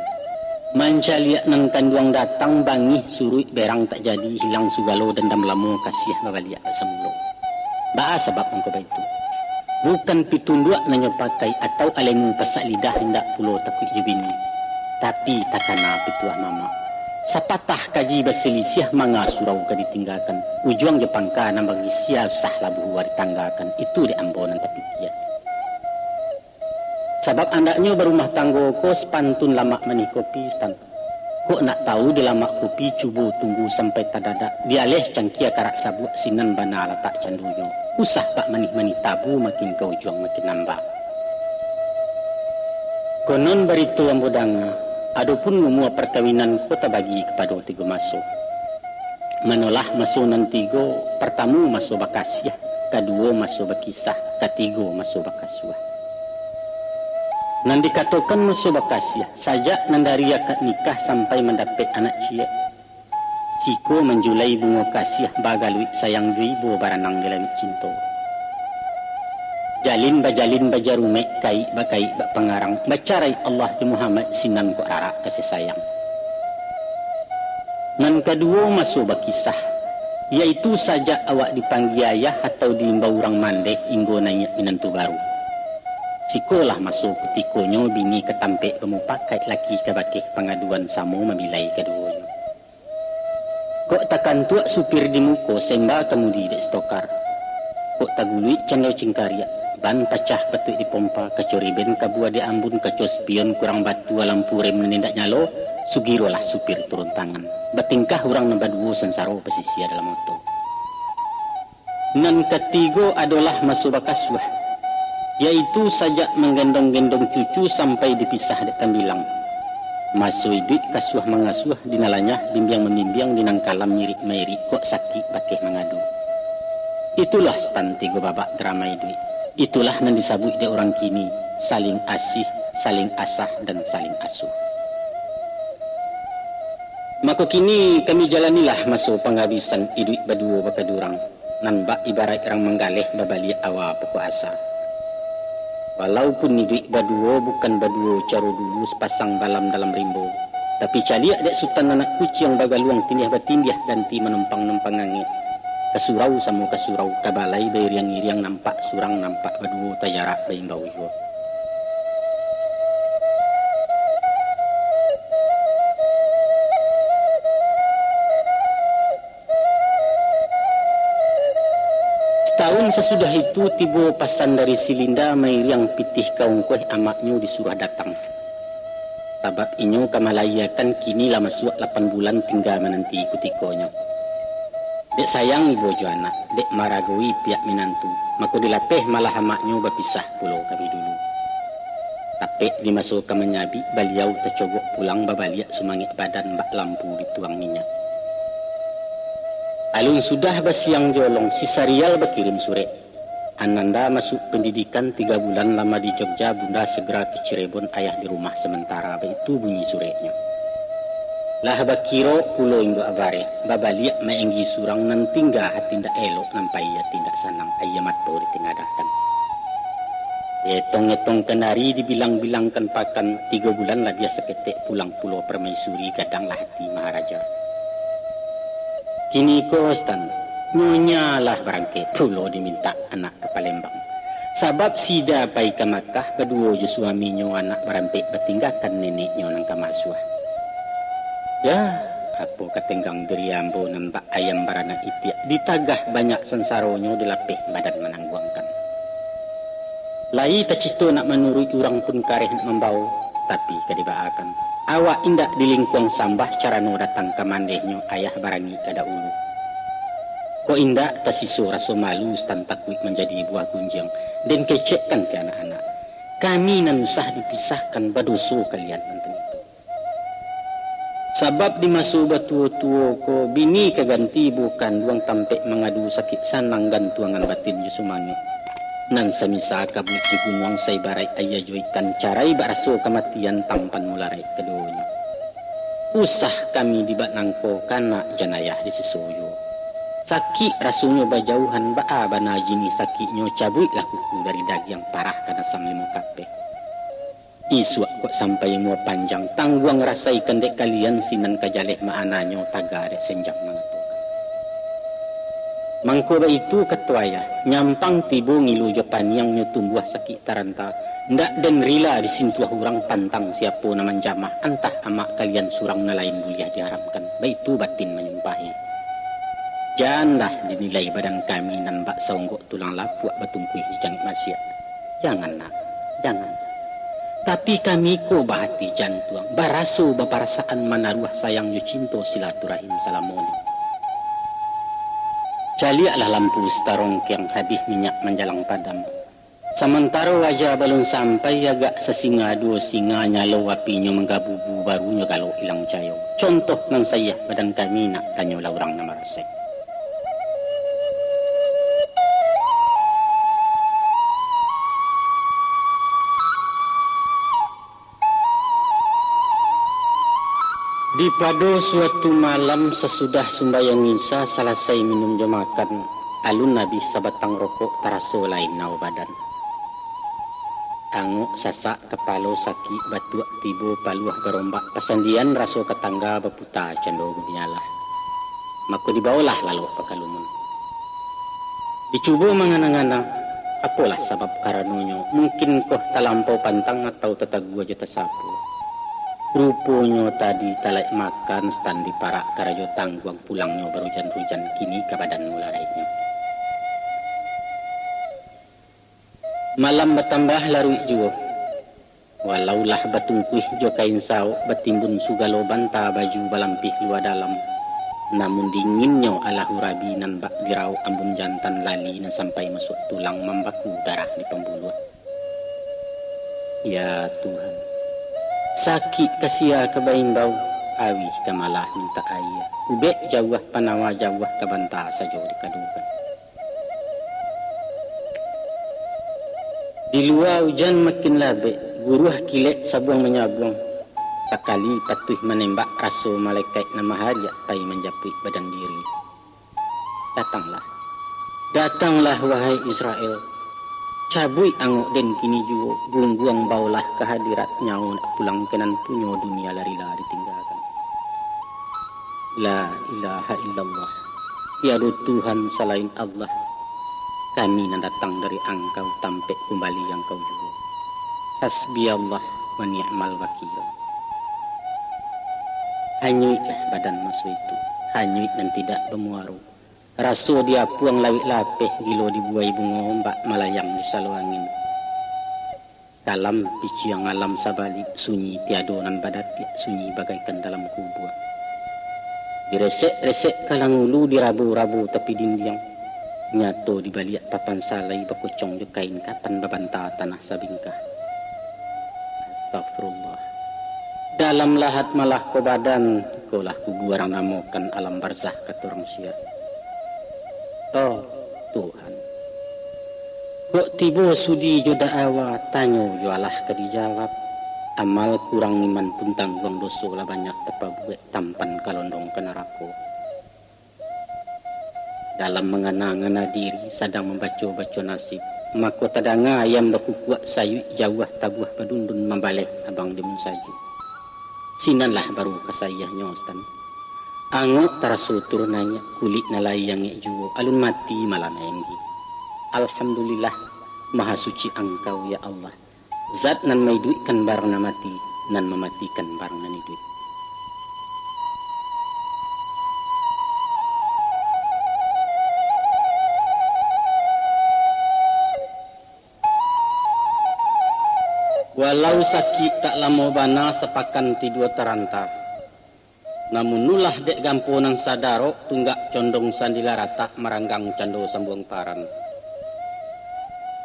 Mancaliak nang kanduang datang bangih surut berang tak jadi hilang sugalo dendam lamu kasih babaliak semula. Ba sebab engkau itu. Bukan pitunduk nanya pakai atau alemu pasak lidah hendak pulo takut jebini. Tapi takana pituah mama. Sapatah kaji berselisih manga surau ka ditinggalkan. Ujuang Jepangka nambang isia sah labuh war tanggakan. Itu di ambonan tapi kiat. Sebab andaknya berumah tangga ko sepantun lama menih kopi stan. Kok nak tahu di lama kopi cubu tunggu sampai tadadak. Dialeh cangkia karak sabuk sinan bana letak canduyo. Usah pak menih-menih tabu makin kau juang makin nambah. Konon beritu ambudanga. Adapun memua perkawinan kota bagi kepada tiga masuk. Menolah masuk nantigo pertama masuk bakasiah. Kedua masuk bakisah. Ketiga masuk bakasuah. Nan dikatakan musuh bakasiah saja nandari akad nikah sampai mendapat anak cia. Ciko menjulai bunga kasiah bagaluit sayang duibo baranang dalam cinta. Jalin bajarumek kai bakai bak pengarang bacarai Allah di Muhammad sinan ko arak kasih sayang. Nan kedua masuk bakisah yaitu saja awak dipanggil ayah atau diimbau orang mandeh inggo nanya minantu baru. Sikolah masuk ketikonyo bini ketampek pemupakai laki kabakih pengaduan samo memilai keduanya. Kok takkan tuak supir di muko semba kemudi dek stokar. Kok tagului candau cingkarya. Ban pecah petuk di pompa kacori ben kabua di ambun kacos spion kurang batu lampu rem menindak nyalo. Sugirolah supir turun tangan. Batingkah orang nambah dua sensaro pesisia dalam moto. Nan ketiga adalah masuk bakaswah. Yaitu sajak menggendong-gendong cucu sampai dipisah dek tambilang. Masuk duit kasuah mengasuh dinalanya bimbiang memimbiang dinangkalam mirip-mirip kok sakit bakeh mengadu. Itulah stan tiga babak drama duit. Itulah yang disabut di orang kini saling asih, saling asah dan saling asuh. Maka kini kami jalanilah masuk penghabisan duit berdua bakadurang. Nanbak ibarat orang menggalih babaliak awal pokok asa. Walaupun ni duit berdua bukan berdua caro dulu sepasang balam dalam rimbo. Tapi caliak dek sultan anak kuci yang bagaluang tindiah batindiah ganti menumpang-numpang angin. Kesurau sama kesurau kabalai bayiriang-iriang nampak surang nampak berdua tajarak bayimbau jua. Tahun sesudah itu tiba pasan dari Silinda mairiang pitih kaung kueh amaknya disuruh datang. Sebab inyo kamalayakan kini lama suak 8 bulan tinggal menanti ikutikonya. Dek sayang ibu Joana, dek maragoi pihak minantu. Maka dilatih malah amaknya berpisah pulau kami dulu. Tapi dimasuk ke menyabi beliau tercogok pulang babaliak semangit badan bak lampu dituang minyak. Alun sudah basiang jolong, si Sarial berkirim surat. Ananda masuk pendidikan 3 bulan lama di Jogja, bunda segera ke Cirebon, ayah di rumah sementara. Itu bunyi suratnya. Lah bakiro pulo indo abare, babaliak maenggi surang nan tingga hatinda elok nampai ya tindak sanang ayah mato ditingadakan. Etong-etong kenari dibilang-bilangkan pakan 3 bulan lah dia seketek pulang pulau permaisuri gadanglah hati Maharaja. Kini kostan, nyonya lah barangke pulau diminta anak ke Palembang. Sebab sida pai ke Makkah, kedua je suaminya anak berampik bertinggalkan neneknya nang kamasuah. Ya, apa katenggang deriambo nampak ayam baranak itiak. Ditagah banyak sensaronyo dilapih badan menangguangkan. Lai tak cito nak menurut orang pun kareh nak membau, tapi kadibaakan. Awak indak dilingkuang sambah cara no datang ke mandehnya ayah barangi kada ulu. Ko indak tak siso rasa malu stan takwik menjadi buah gunjang dan kecekkan ke anak-anak. Kami nan usah dipisahkan badoso kalian nanti. Sebab di masa batua-tua ko bini keganti bukan duang tampek mengadu sakit sanang gantuangan batin jusumani. Nan samisa kabut di gunung say barai ayah juikan carai baraso kematian tampan mularai keduanya. Usah kami dibat nangko kana janayah di sesoyo. Sakit rasunya bajauhan baa bana jini sakitnya cabutlah kuku dari daging parah kana sam limo kape. Isuak kok sampai mua panjang tangguang rasai kendek kalian sinan kajaleh maananyo tagare senjang mangatokan. Mangkoba itu ketuaya nyampang tibo ngilu Japan yang tumbuh sakit taranta ndak den rila disintuah orang pantang siapo naman jamah antah amak kalian surang na lain buliah diharamkan baitu batin menyumpahi. Janganlah dinilai badan kami nan bak saunggok tulang lapuak batungkuih jangit masyarakat. Jangan nak, jangan. Tapi kami ko bahati jantuang, baraso baparasaan manaruah sayang yu cinto silaturahim salamoni. Caliaklah lampu starong yang habis minyak menjalang padam. Sementara wajah balon sampai agak sesinga 2 singa nyalo apinya menggabubu barunya kalau hilang cayo. Contoh nan saya badan kami nak tanyolah orang nama rasai. Di pada suatu malam sesudah sembahyang isya selesai minum jemakan, alun Nabi sabatang rokok taraso lain nau badan. Anguk sasak kepala sakit batuak tibo paluah gerombak pasandian raso ketangga beputa cendo gubinyalah. Maka dibawalah lalu pekalumun. Dicuba menganang-anang, apalah sebab karanonyo, mungkin koh talampau pantang atau tetagu aja tersapu. Rupanya tadi talak makan stan di parak karajo tangguang pulangnya berujan-rujan kini ke badan mulainya. Malam bertambah larui jua. Walaulah batungkuih jo kain sao betimbun sugalo banta baju balampih luar dalam. Namun dinginnya ala hurabi nan bak dirau ambun jantan lali nan sampai masuk tulang membaku darah di pembuluh. Ya Tuhan. Sakit kasia kebain bau, awi kamalah minta ayah. Ubek jauh panawa jauh kebanta saja dikadukan. Di luar hujan makin labek, guruh kilek sabuang menyabuang. Sekali patuh menembak rasul malaikat nama hariak pai menjapui badan diri. Datanglah wahai Israel. Cabui anguk den kini juga buang-buang baulah kehadirat nyawa nak pulang kenan punyo dunia lari-lari tinggalkan. La ilaha illallah. Tiada Tuhan selain Allah. Kami nan datang dari Engkau tampek kembali yang Kau juga. Hasbi Allah wa ni'mal wakil. Hanyuitlah badan masu itu. Hanyuit dan tidak bermuaru. Raso dia puang lawik lapeh gilo dibuai bunga ombak melayang di salu angin. Dalam piciang alam sabalik sunyi tiadonan badat sunyi bagaikan dalam kubur. Diresek-resek kalang ulu dirabu-rabu tepi dinding. Nyato di balik papan salai bakucong di kain kapan babanta tanah sabingkah. Astagfirullah. Dalam lahat malah ko badan kolah kubuarang namokan alam barzah katurang sia. Oh, Tuhan. Kok tiba sudi joda awa tanyo jualah ke dijawab. Amal kurang iman pun tanggung dosa lah banyak tepabuek tampan kalondong ke neraka. Dalam mengana-ngana diri sedang membaca-baca nasib. Maka tadanga ayam berkukuak sayu jauh tabuah pedundun membalik abang demun saju. Sinanlah baru kasayahnya Ustaz. Angok tarasul nanya kulit nalai yang juo alun mati malam enggi. Alhamdulillah maha suci engkau ya Allah. Zat nan maiduikan barang mati nan mematikan barang nan hidup. Walau sakit tak lama bana sepakan tidua teranta. Namun nulah dek gamponang sadaro tunggak condong sandila rata meranggang cando sambung paran.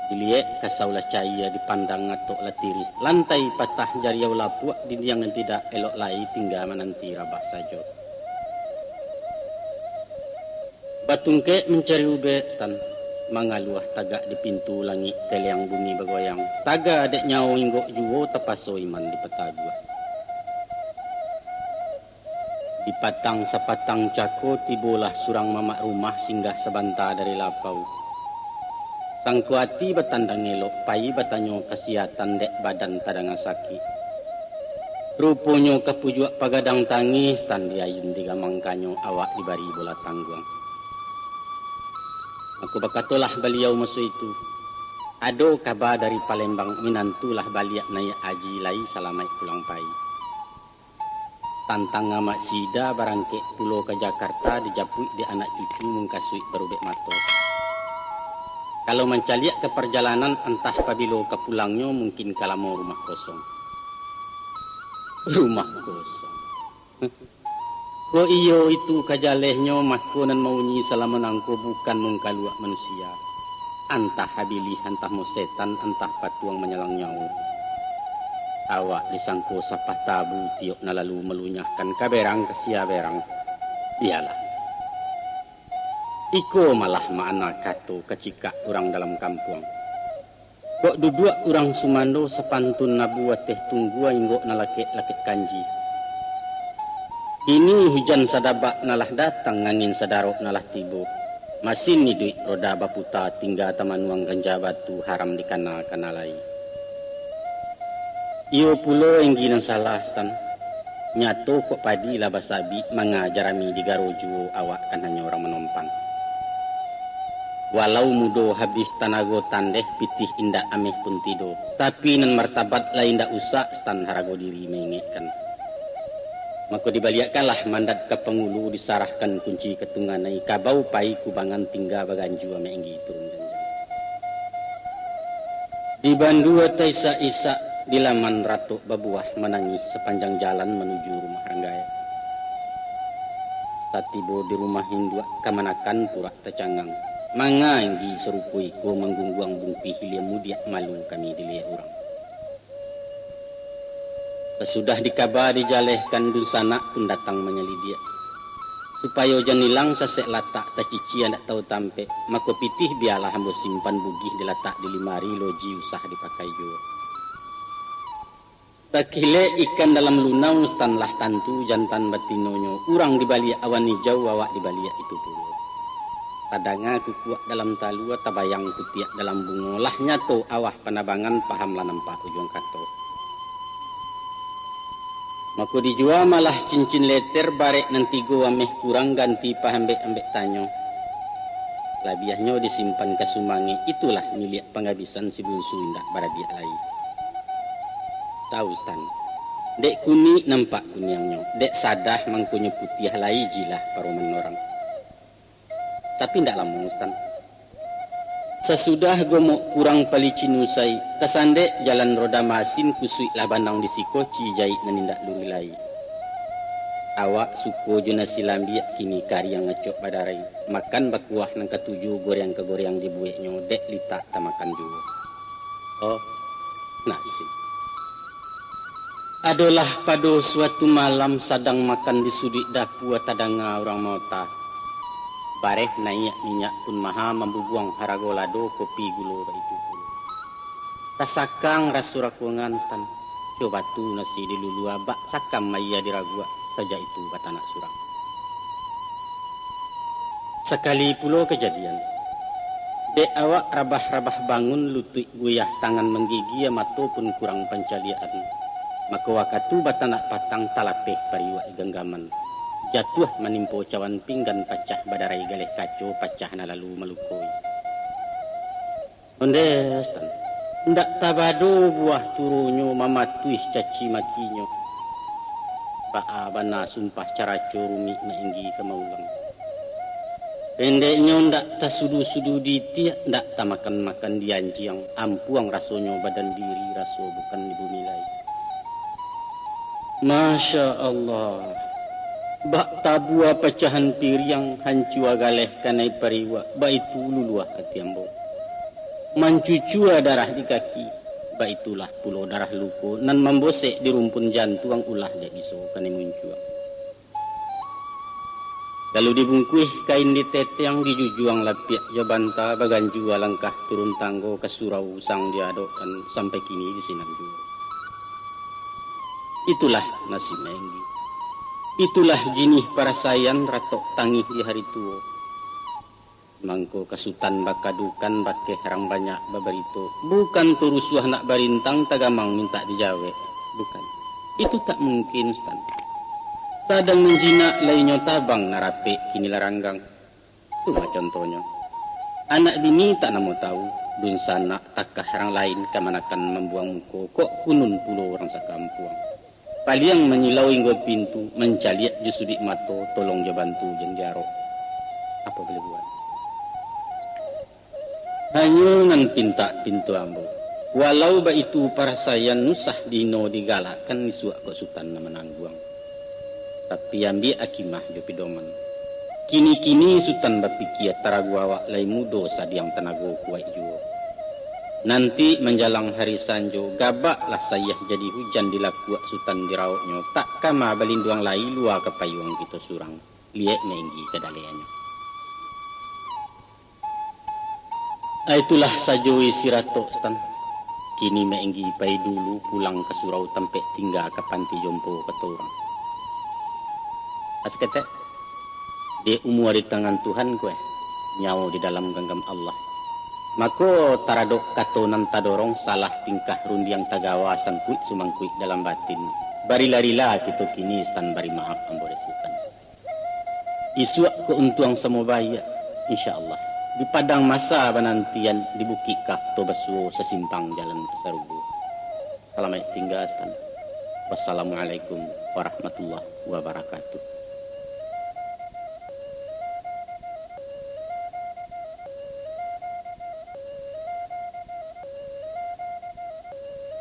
Diliek kasaulah cahaya dipandang ngatok latiri. Lantai patah jariau lapuak di yang tidak elok lai tinggal menanti rabah saja. Batungke mencari ubetan. Mangaluah tagak di pintu langit teliang bumi bergoyang. Taga adek nyawa inggok juwo tepaso iman di petagua. Di patang sepatang cako tibolah surang mamak rumah singgah sebentar dari lapau. Sangku hati betandang elok pai batanyo kesihatan dek badan tadang sakit. Ruponyo kepujuak pagadang tangis tandi ayun digamangkanyo awak dibari bola tangguang. Aku berkatalah beliau masa itu. Ado kabar dari Palembang minantulah baliak naik haji lai salamai pulang pai. Tantang amat sida barangke pulau ke Jakarta dijapui di anak cucu mengkasui berubek mata. Kalau mencaliak ke perjalanan entah pabilo ke pulangnya mungkin kalamo rumah kosong. Rumah kosong. Ko iyo itu kajalehnya makonan maunyi selama nangko bukan mengkaluak manusia. Antah habilih, antah mosetan, antah patuang menyelang nyawa. Awak disangko sapah tabu tiok na lalu melunyahkan kaberang kesia berang. Iyalah. Iko malah makna kato kecikak orang dalam kampung. Kok duduk orang sumando sepantun nabu teh tunggua inggok nalakit-lakit kanji. Ini hujan sadabak nalah datang, angin sadarok nalah tibo. Masin ni duit roda baputa tinggal tamanuang ganja batu haram di kana kanalai. Iyo pulo enggi nang salah tan. Nyato kok padi lah basabi mangajarami di garoju awak kan hanya orang menompan. Walau mudo habis tanago tandeh pitih indah ameh pun tido. Tapi nan martabat lain dak usah stan harago diri mengekkan. Maka dibaliakkanlah mandat ke pengulu disarahkan kunci ketunganai kabau pai kubangan tinggal baganju ame enggi turun janjang. Di bandua taisa isa di laman ratu babuah menangis sepanjang jalan menuju rumah Ranggaya. Satibo di rumah Hindua kamanakan purak tercangang. Manga enggi serupui ko menggungguang bungpi hilia mudiak malu kami dilihat orang. Sesudah dikabar dijalehkan dusana pun datang menyelidia. Supaya janilang sesek latak tak cici anak tahu tampe. Maka pitih biarlah hamba simpan bugih diletak di limari loji usah dipakai jua. Takile ikan dalam lunau stanlah tantu jantan batinonyo. Urang dibaliak awan hijau awak dibaliak itu pula. Tadanga kukuak dalam talua tabayang kutiak dalam bungo. Lah nyato awah penabangan pahamlah nampak ujung kato. Maka dijual malah cincin leter barek nanti go ameh kurang ganti pahambek-ambek tanyo. Labiahnya disimpan ke sumangi, itulah milik penghabisan si bungsu indah baradia lai. Tahu stan, dek kuni nampak kunyangnya, dek sadah mangkunya putih lai jilah paruman orang. Tapi ndak lama stan. Sesudah gomok kurang palicin usai, kesandek jalan roda masin kusui lah bandang di sikoci jahit nanindak lurilai. Awak suko juna silambiak kini kari yang ngecok badarai. Makan bakuah nang ketujuh goreng ke goreng dibueknya dek litak tamakan juga. Oh, nasi. Adalah pada suatu malam sedang makan di sudut dapur tadanga orang mota. Bareh naiyak minyak pun maha membubuang haragolado kopi gulo itu. Tasakang rasurakungan tan. Coba tu nasi dilulua bak sakam maya diragua saja itu batanak surang. Sekali pulau kejadian. Dek awak rabah-rabah bangun lutut guyah tangan menggigi mato pun kurang pencalian. Maka wakatu batanak patang talapeh pariwa genggaman. Jatuh menimpo cawan pinggan pacah badarai galeh kaco pacah na lalu melukoi. Ondestan, ndak tabado buah turunyo mamatuih caci makinyo. Baa bana sumpah cara curumi mainggi kemaulang. Pendeknya ndak tasudu-sudu ditiak ndak tamakan-makan dianjiang ampuang rasonyo badan diri raso bukan di bumi lain. Masya Allah. Bak tabua pecahan piriang hancua galeh kanai pariwa baitu luluah hati ambo. Mancucua darah di kaki baitulah pulau darah luko nan membosek di rumpun jantung ulah dek iso kanai muncua. Lalu dibungkuih kain di tete yang dijujuang lapiak jabanta baganjua langkah turun tanggo ke surau sang diadokkan sampai kini di Sinanjua. Itulah nasib Menggi. Itulah jinih para sayan ratok tangih di hari tua. Mangko kasutan bakadukan bake harang banyak babarito. Bukan turusuah nak barintang tagamang minta dijawe. Bukan. Itu tak mungkin, Stan. Sadang menjinak lainnya tabang narape kini laranggang. Itu mah contohnya. Anak bini tak namo tahu. Dun sana takah harang lain kamanakan membuang muko. Kok kunun pulau orang sakampuang. Paliang menyilau hingga pintu, mencaliak jusudik mato, tolong je bantu jenjaro. Apa boleh buat? Hanya nan pinta pintu ambo. Walau ba itu para sayan nusah dino digalakkan isuak kok sultan na menangguang. Tapi ambil akimah jo pidoman. Kini-kini sultan berpikir taraguawak lai mudo sadiang tenago kuat juo. Nanti menjalang hari sanjo, gabaklah sayah jadi hujan di lakuak sultan dirauknya. Tak kama balinduang lai luar ke payung kita surang. Lihat Menggi kedaliannya. Itulah sajo isi ratok stan. Kini Menggi pai dulu pulang ke surau tempat tinggal ke panti jompo ketorang. Asketek, di umur di tangan Tuhan kue, nyawa di dalam genggam Allah. Mako taradok katonan tadorong salah tingkah rundiang tagawa sangkuit sumangkuit dalam batin. Barilarila kita kini stan bari maaf amboresukan. Isuak keuntuang semobaya insyaallah. Di padang masa banantian di bukit kah to basuo sesimpang jalan kesarubu. Selamat tinggal stan. Wassalamualaikum warahmatullahi wabarakatuh.